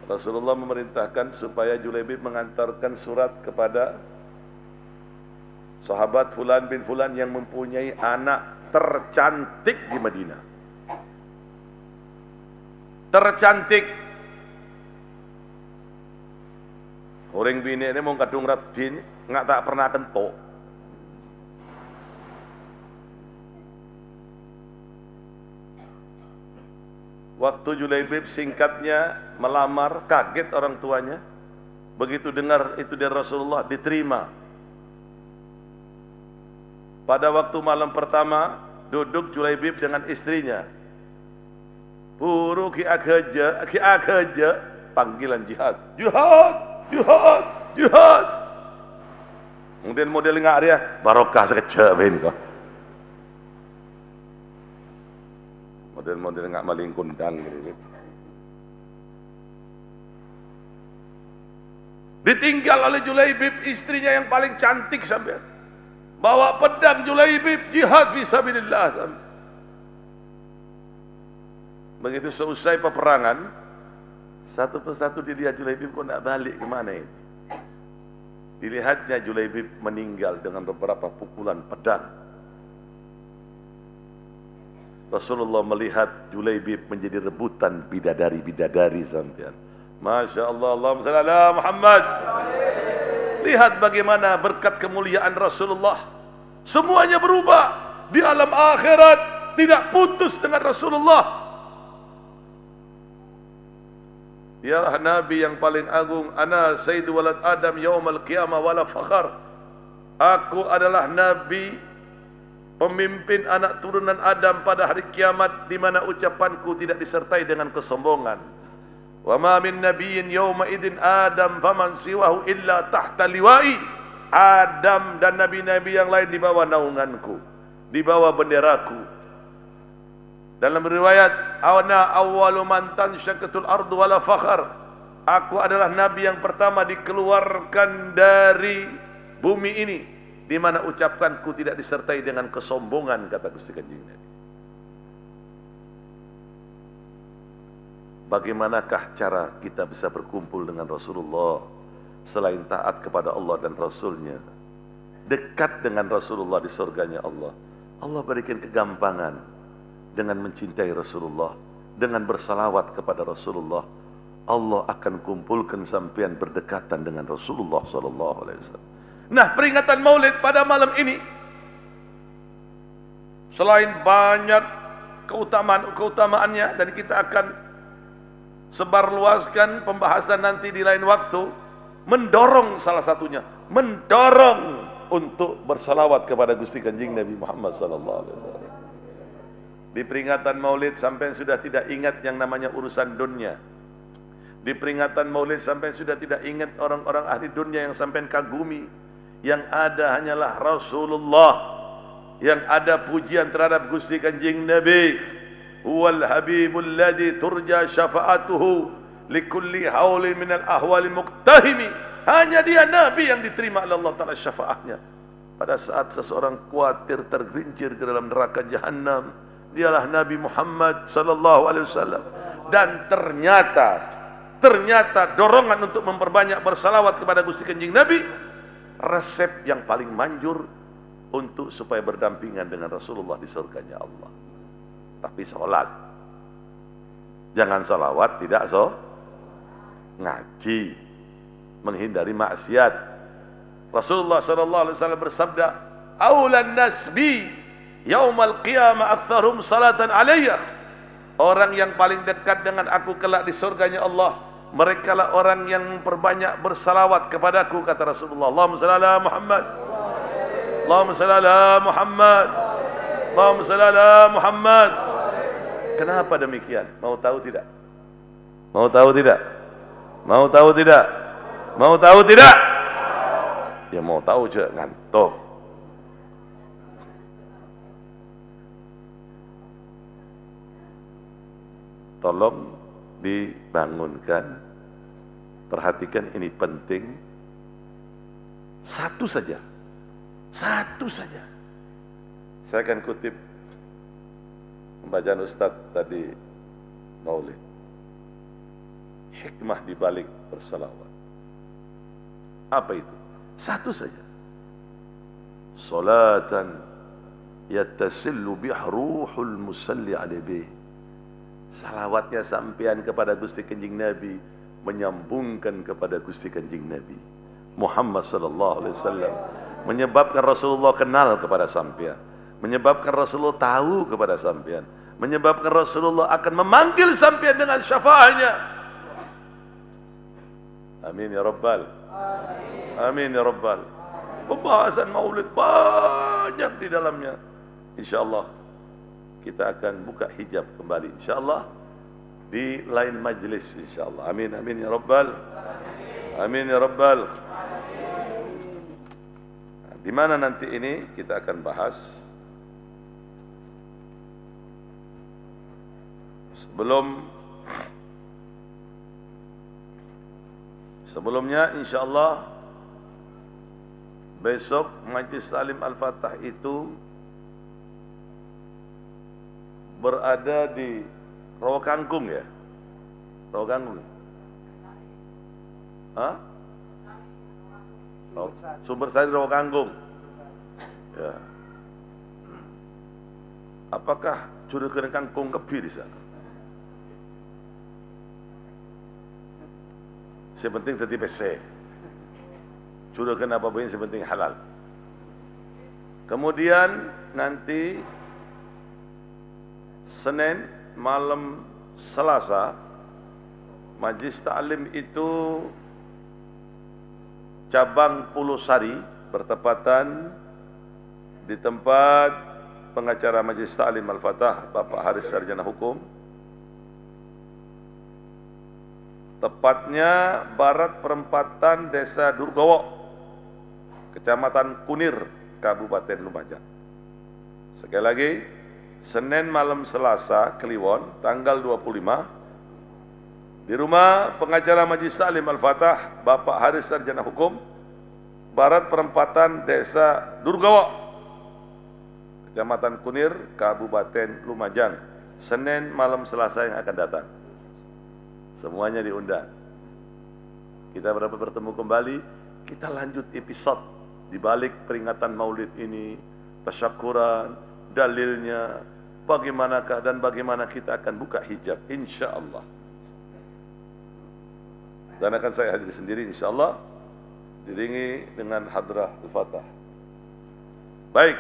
Rasulullah memerintahkan supaya Julaibib mengantarkan surat kepada sahabat Fulan bin Fulan yang mempunyai anak tercantik di Madinah. Tercantik. Orang bini ini mau kadung rabdin, nggak tak pernah kentok. Waktu Julaibib singkatnya melamar, kaget orang tuanya. Begitu dengar itu dari Rasulullah, diterima. Pada waktu malam pertama, duduk Julaibib dengan istrinya. Buru ki aja, panggilan jihad. Jihad! Jihad, jihad. Kemudian model ngak dia, barokah sekecil ben kok. Model ngak maling kundang gitu. Ditinggal oleh Julaibib, istrinya yang paling cantik sampai. Bawa pedang Julaibib, jihad fisabilillah sampai. Begitu selesai peperangan, satu persatu dilihat Julaibib kok nak balik ke mana ini. Dilihatnya Julaibib meninggal dengan beberapa pukulan pedang. Rasulullah melihat Julaibib menjadi rebutan bidadari-bidadari sampean. Masya Allah, Allahumma salli ala Muhammad. Lihat bagaimana berkat kemuliaan Rasulullah. Semuanya berubah. Di alam akhirat tidak putus dengan Rasulullah. Dialah Nabi yang paling agung. Ana sayyidu walad Adam yaumal qiyamah wala fakhar. Aku adalah Nabi, pemimpin anak turunan Adam pada hari kiamat, di mana ucapanku tidak disertai dengan kesombongan. Wa ma min nabiyyin yawma idzin Adam faman siwahu illa tahta liwa'i. Adam dan nabi-nabi yang lain di bawah naunganku, di bawah benderaku. Dalam riwayat, ana awwalu man tanshaqatul ardu wala fakhar. Aku adalah nabi yang pertama dikeluarkan dari bumi ini, di mana ucapkanku tidak disertai dengan kesombongan, kata Gusti Kanjeng Nabi. Bagaimanakah cara kita bisa berkumpul dengan Rasulullah selain taat kepada Allah dan Rasulnya, dekat dengan Rasulullah di surganya Allah? Allah berikan kegampangan dengan mencintai Rasulullah, dengan bersalawat kepada Rasulullah. Allah akan kumpulkan sampean berdekatan dengan Rasulullah sallallahu alaihi wasallam. Nah, peringatan Maulid pada malam ini, selain banyak keutamaannya, dan kita akan sebarluaskan pembahasan nanti di lain waktu, mendorong salah satunya, mendorong untuk bersalawat kepada Gusti Kanjeng Nabi Muhammad sallallahu alaihi wasallam. Di peringatan Maulid sampai sudah tidak ingat yang namanya urusan dunia. Di peringatan Maulid sampai sudah tidak ingat orang-orang ahli dunia yang sampai kagumi. Yang ada hanyalah Rasulullah. Yang ada pujian terhadap Gusti Kanjeng Nabi. Huwal habibul ladzi turja syafa'atuhu likulli haulin minal ahwali muqtahimi. Hanya dia Nabi yang diterima oleh Allah Ta'ala syafaatnya. Pada saat seseorang khawatir tergelincir ke dalam neraka Jahannam, dialah Nabi Muhammad sallallahu alaihi wasallam. Dan ternyata dorongan untuk memperbanyak bersalawat kepada Gusti Kanjeng Nabi, resep yang paling manjur untuk supaya berdampingan dengan Rasulullah di surganya Allah. Tapi sholat, jangan salawat tidak ngaji, menghindari maksiat. Rasulullah sallallahu alaihi wasallam bersabda, "Aulan nasbi yaumal qiyamah aktsarum salatan alayya." Orang yang paling dekat dengan aku kelak di surganya Allah, mereka lah orang yang memperbanyak bersalawat kepadaku, kata Rasulullah. Allahumma shalli ala Muhammad. Allahumma shalli ala Muhammad. Allahumma shalli ala Muhammad. Kenapa demikian? Mau tahu tidak? Mau tahu tidak? Mau tahu tidak? Mau tahu tidak? Ya mau tahu je, ngantuk. Tolong dibangunkan. Perhatikan, ini penting. Satu saja. Saya akan kutip pembacaan Ustaz tadi Maulid. Hikmah di balik bersalawat. Apa itu? Satu saja. Salatan yattasillu biha ruhul musalli alaihi. Salawatnya sampean kepada Gusti Kanjeng Nabi menyambungkan kepada Gusti Kanjeng Nabi Muhammad sallallahu alaihi wasallam, menyebabkan Rasulullah kenal kepada sampean, menyebabkan Rasulullah tahu kepada sampean, menyebabkan Rasulullah akan memanggil sampean dengan syafaatnya. Amin ya rabbal. Amin ya rabbal. Pembahasan Maulid banyak di dalamnya. Insyaallah kita akan buka hijab kembali insyaallah di lain majlis insyaallah. Amin amin ya rabbal. Amin ya rabbal. Di mana nanti ini kita akan bahas. Sebelumnya insyaallah besok Majlis Talim Al-Fatah itu berada di Rawakangkung ya? Rawakangkung. Hah? Sumbersari Rawakangkung. Ya. Apakah curugkan kangkung kepi di sana. Sepenting tadi PC. Curugkan apa pun sepenting halal. Kemudian nanti Senin malam Selasa Majlis Ta'lim itu cabang Pulusari bertepatan di tempat pengacara Majlis Ta'lim Al-Fatah Bapak Haris Sarjana Hukum, tepatnya barat perempatan Desa Durgowo, Kecamatan Kunir, Kabupaten Lumajang. Sekali lagi, Senin malam Selasa Kliwon tanggal 25 di rumah pengacara Majlis Ta'lim Al-Fatah Bapak Haris Sarjana Hukum, barat perempatan Desa Durgowo, Kecamatan Kunir, Kabupaten Lumajang, Senin malam Selasa yang akan datang. Semuanya diundang. Kita bertemu kembali, kita lanjut episode di balik peringatan Maulid ini, tasyakuran, dalilnya, bagaimanakah dan bagaimana kita akan buka hijab, insyaallah. Dan akan saya hadir sendiri insyaallah, diringi dengan hadrah al-Fatah. Baik,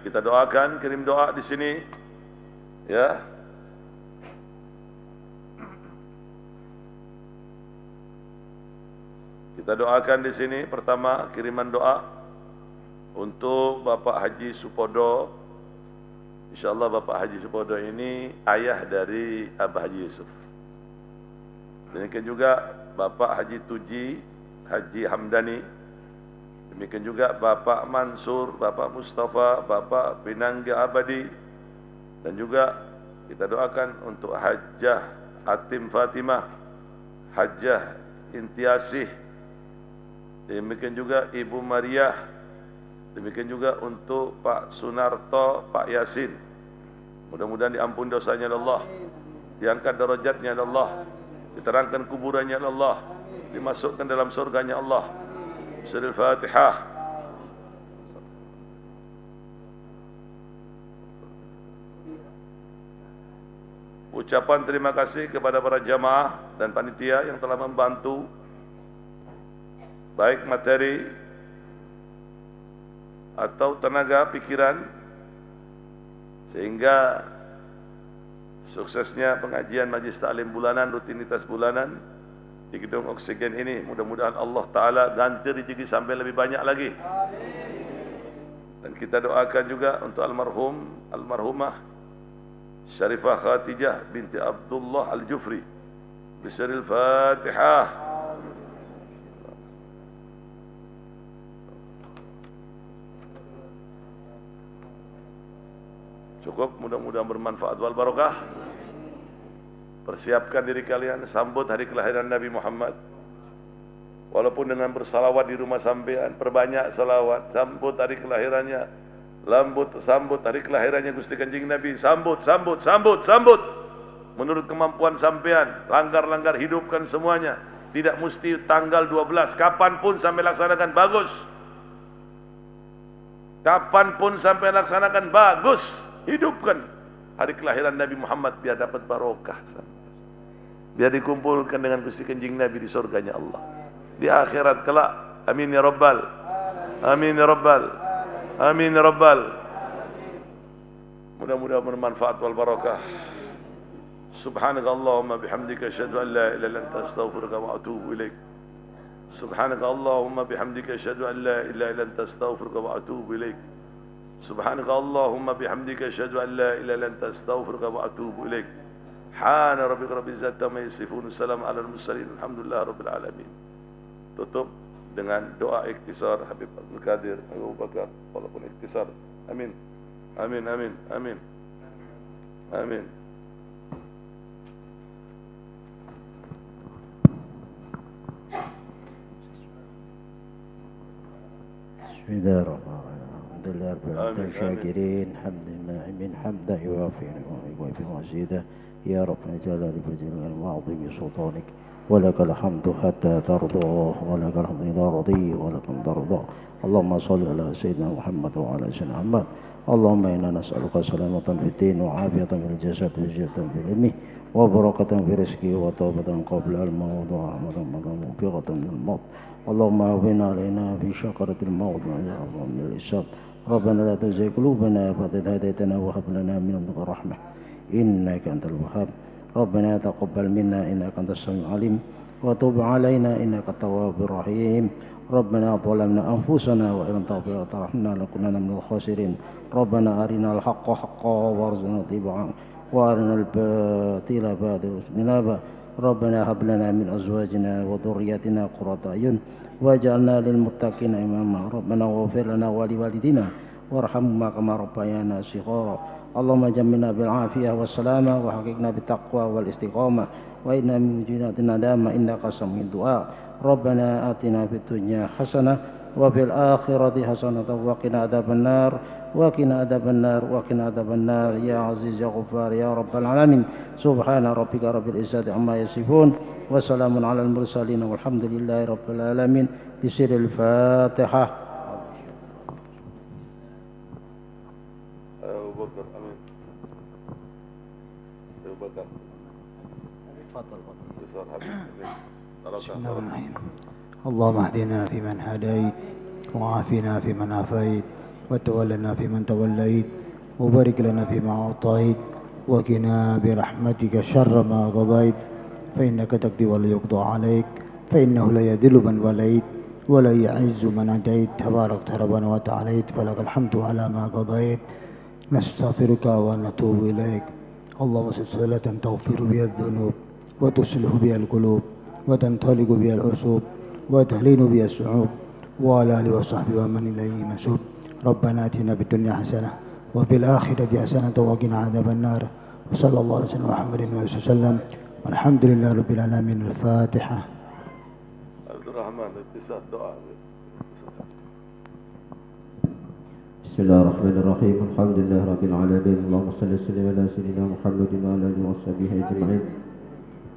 kita doakan, kirim doa di sini, ya. Kita doakan di sini pertama kiriman doa untuk Bapak Haji Supodo. Insyaallah Bapak Haji Supodo ini ayah dari Abah Haji Yusuf. Demikian juga Bapak Haji Tuji, Haji Hamdani. Demikian juga Bapak Mansur, Bapak Mustafa, Bapak Pinangga Abadi. Dan juga kita doakan untuk Hajjah Atim Fatimah, Hajjah Intiasih. Demikian juga Ibu Maria. Demikian juga untuk Pak Sunarto, Pak Yasin. Mudah-mudahan diampun dosanya Allah, diangkat derajatnya Allah, diterangkan kuburannya Allah, dimasukkan dalam surganya Allah. Surah Al-Fatihah. Ucapan terima kasih kepada para jamaah dan panitia yang telah membantu baik materi atau tenaga pikiran sehingga suksesnya pengajian Majlis Ta'lim bulanan, rutinitas bulanan di gedung oksigen ini. Mudah-mudahan Allah Ta'ala ganti rezeki sampai lebih banyak lagi. Dan kita doakan juga untuk almarhumah Syarifah Khatijah binti Abdullah Al-Jufri. Bismillahil Fatihah. Cukup, mudah-mudahan bermanfaat wal barakah. Persiapkan diri kalian sambut hari kelahiran Nabi Muhammad. Walaupun dengan bersalawat di rumah sampean, perbanyak salawat, sambut hari kelahirannya. Sambut hari kelahirannya Gusti Kanjeng Nabi. Sambut. Menurut kemampuan sampean, langgar-langgar hidupkan semuanya. Tidak mesti tanggal 12, kapanpun sampai laksanakan bagus. Kapanpun sampai laksanakan bagus. Hidupkan hari kelahiran Nabi Muhammad biar dapat barokah. Biar dikumpulkan dengan Gusti Kanjeng Nabi di surganya Allah. Di akhirat kelak. Amin ya Rabbal. Amin ya Rabbal. Amin ya Rabbal. Mudah-mudahan bermanfaat wal barakah. Subhanaka Allahumma bihamdika asyhadu an la ilaha illa anta astaghfiruka wa atubu ilaik. Subhanaka Allahumma bihamdika asyhadu an la ilaha illa anta astaghfiruka wa atubu ilaik. Subhanaka Allahumma bihamdika asyhadu an la ilaha illa anta astaghfiruka wa atubu ilaik. Hana rabbika rabbil izzati amma yasifun, salamun alal mursalin, alhamdulillah rabbil alamin. Tutup dengan doa ikhtisar Habib Abdul Qadir Abu Bakar, walaupun ikhtisar. Amin. Amin amin amin. Amin. Bismillahirrahmanirrahim. الحمد لله الشاكرين حمد الناعمين حمدا يوافي ويكافئ مزيدا يا رب جلال وجلال وعظيم سلطانك ولك الحمد حتى ترضى ولك الحمد إذا رضي ولك ترضى اللهم صل على سيدنا محمد وعلى سيدنا محمد اللهم إنا نسألك سلامة في الدين وعافية في الجسد وزيادة في العلم وبركة في رزقه وتوبة قبل الموت ورحمة موفقة من الموت. اللهم هون علينا في شقرة الموت وعذاب من الحساب. ربنا لا تزغ قلوبنا بعد إذ هديتنا وهب لنا من لدنك رحمة إنك أنت الوهاب. ربنا تقبل منا إنك أنت السميع العليم وتب علينا إنك التواب الرحيم. ربنا ظلمنا أنفسنا وإن لم تغفر وترحمنا لنكونن من الخاسرين. ربنا أرنا الحق حقا وارزقنا اتباعه وأرنا الباطل باطلا واجتنابه. ربنا هب لنا من أزواجنا وذرياتنا قرة أعين واجعلنا للمتقين إماما. ربنا اغفر لنا ولوالدينا وارحمهما كما ربيانا صغارا. اللهم جملنا بالعافية والسلامة وحققنا بالتقوى والاستقامة وإنا من وجودنا الندامة إنك سميع الدعاء. ربنا آتنا في الدنيا حسنة وفي الآخرة حسنة وقنا عذاب النار وقنا عذاب النار وقنا عذاب النار يا عزيز يا غفار يا رب العالمين. سبحان ربك رب العزة عما يصفون وسلام على المرسلين والحمد لله رب العالمين. بسر الفاتحة. أبو بكر أمين. أبو بكر تفضل يسار حبيبي. بسم الله الرحمن الرحيم. اللهم اهدنا فيمن هديت وعافنا فيمن عافيت وتولنا فيمن توليت وبارك لنا فيما أعطيت وقنا برحمتك شر ما قضيت فإنك تقضي ولا يقضى عليك فإنه لا يذل من وليت ولا يعز من عديت تبارك ربنا وتعاليت فلك الحمد على ما قضيت. نستغفرك ونتوب إليك. اللهم صلاة تغفر بها الذنوب وتصلح بها القلوب وتنطلق بها العصوب وتهلين بها الصعوب وعلى آله وصحبه ومن إليه منسوب. ربنا آتنا في الدنيا حسنة وفي الآخرة حسنة وقنا عذاب النار. وصلى الله على سيدنا محمد وسلم والحمد لله رب العالمين. الفاتحة. عبد الرحمن اتصال دعاء. بسم الله الرحمن الرحيم. الحمد لله رب العالمين. اللهم صل وسلم على سيدنا محمد وعلى آله وصحبه أجمعين.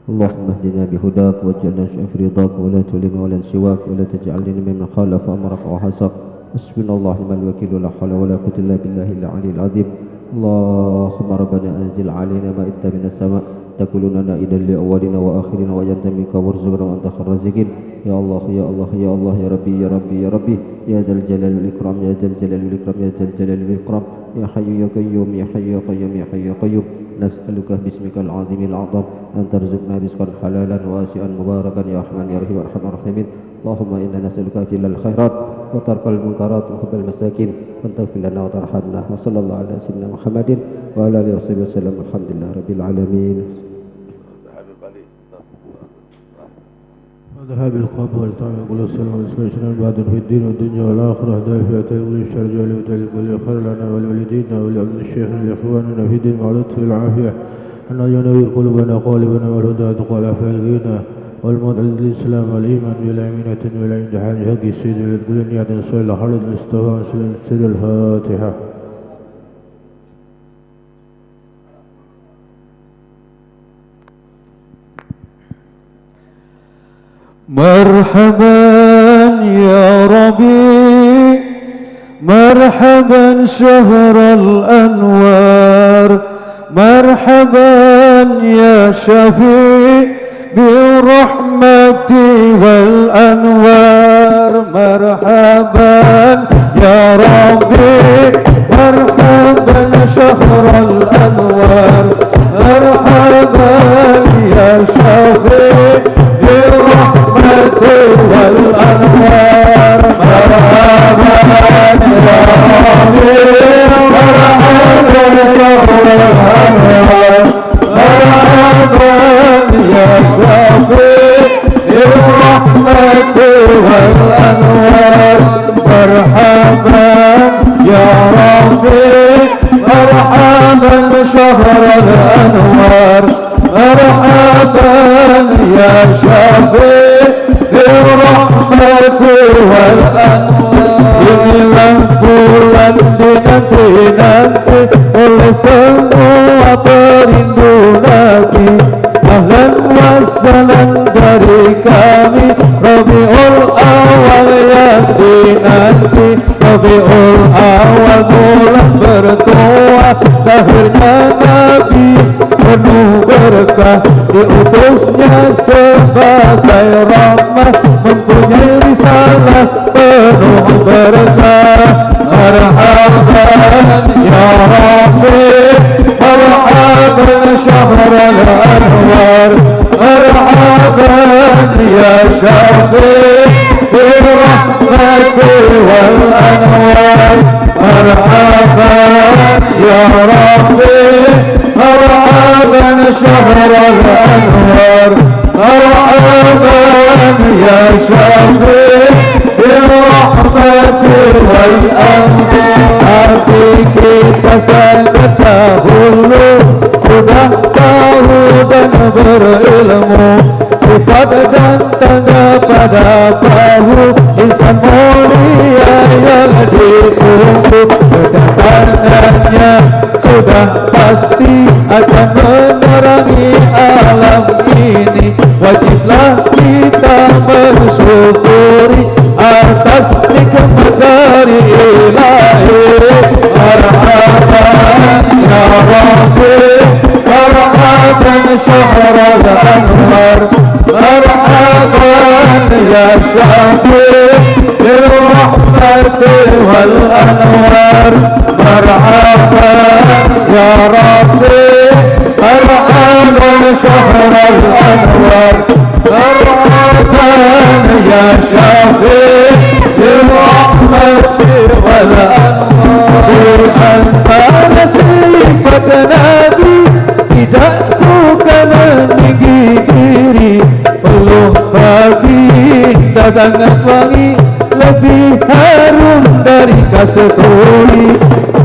اللهم اهدنا بهداك واجعلنا في رضاك ولا تولنا ولا سواك ولا تجعلنا ممن خالف أمرك وحسك. حسبنا الله ونعم الوكيل ولا حول ولا قوة إلا بالله العلي العظيم. اللهم ربنا أنزل علينا مائدة من السماء تكون لنا إذا لأولنا وآخرنا وجنة منك وارزقنا وأنت خير الرازقين. يا الله يا الله يا الله يا ربي يا ربي يا ربي يا ذا الجلال والإكرام يا ذا الجلال والإكرام يا ذا الجلال والإكرام يا حي يا قيوم يا حي يا قيوم يا حي يا قيوم. نسألك باسمك العظيم الأعظم أن ترزقنا رزقا حلالا واسعا مباركا يا رحمن يا رحيم أرحم الراحمين. اللهم إنا نسألك فعل الخيرات وترك المنكرات وحب المساكين وأن تغفر لنا وترحمنا. وصلى الله على سيدنا محمد وعلى آله وصحبه وسلم. الحمد لله رب العالمين. وذهاب القبر والتعميق والسلام والسلام بعد في الدين والدنيا والآخرة دافع تلوي الشر جل وتلك والخير لنا ولوالدينا ولأبن الشيخ لإخواننا في الدين واللطف والعافية. أن ينوير قلوبنا قالبنا والهدى تقال فالغينا والموت على الإسلام والإيمان بالأمينة والامتحان حق السيد والدنيا نسأل الله حرد الاستغفار سر الفاتحة. مرحبا يا ربي مرحبا شهر الأنوار مرحبا يا شفيع بالرحمة والأنوار. مرحبا يا ربي مرحبا شهر الأنوار مرحبا يا شفيع بالرحمة والأنوار. مرحبا يا ربي مرحبا شهر الأنوار مرحبا يا شفيع بالرحمة والأنوار. مرحبا يا ربي مرحبا شهر الأنوار مرحبا يا شفيع بالرحمة والأنوار. nanti oleh semua perinduanku. Ahlan wa sahlan dari kami, Rabiul Awal yang dinanti, Rabiul Awal bulan lahirnya Nabi penuh berkah, diutusnya sebagai rahmah, mempunyai risalah penuh berkah. Marhaban ya Rabbi, marhaban syahrul anwar, marhaban ya Syafi birahmati wal anwar. Marhaban ya Rabbi, marhaban syahrul anwar, marhaban ya Syafi birahmati wal anwar. Hati kita sangat dahulu sudah tahu dan berilmu, sifat dan tanda pada perahu insan mulia yang ditunggu. Kedatangannya sudah pasti akan menerangi alam ini, wajiblah kita bersyukuri atas nikmat dari ilahi. Marhaban ya Rabbi, marhaban syahrul anwar, marhaban ya Syafi birahmati wal anwar. Marhaban ya Rabbi, marhaban syahrul anwar, marhaban ya Syafi birahmati wal anwar. Antara sifat Nabi tidak suka meninggi diri, peluh baginda sangat wangi, lebih harum dari kasturi.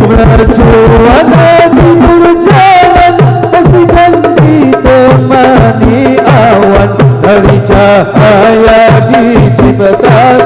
Mercuan Nabi berjalan, pastikan ditemani awan, dari cahaya diciptakan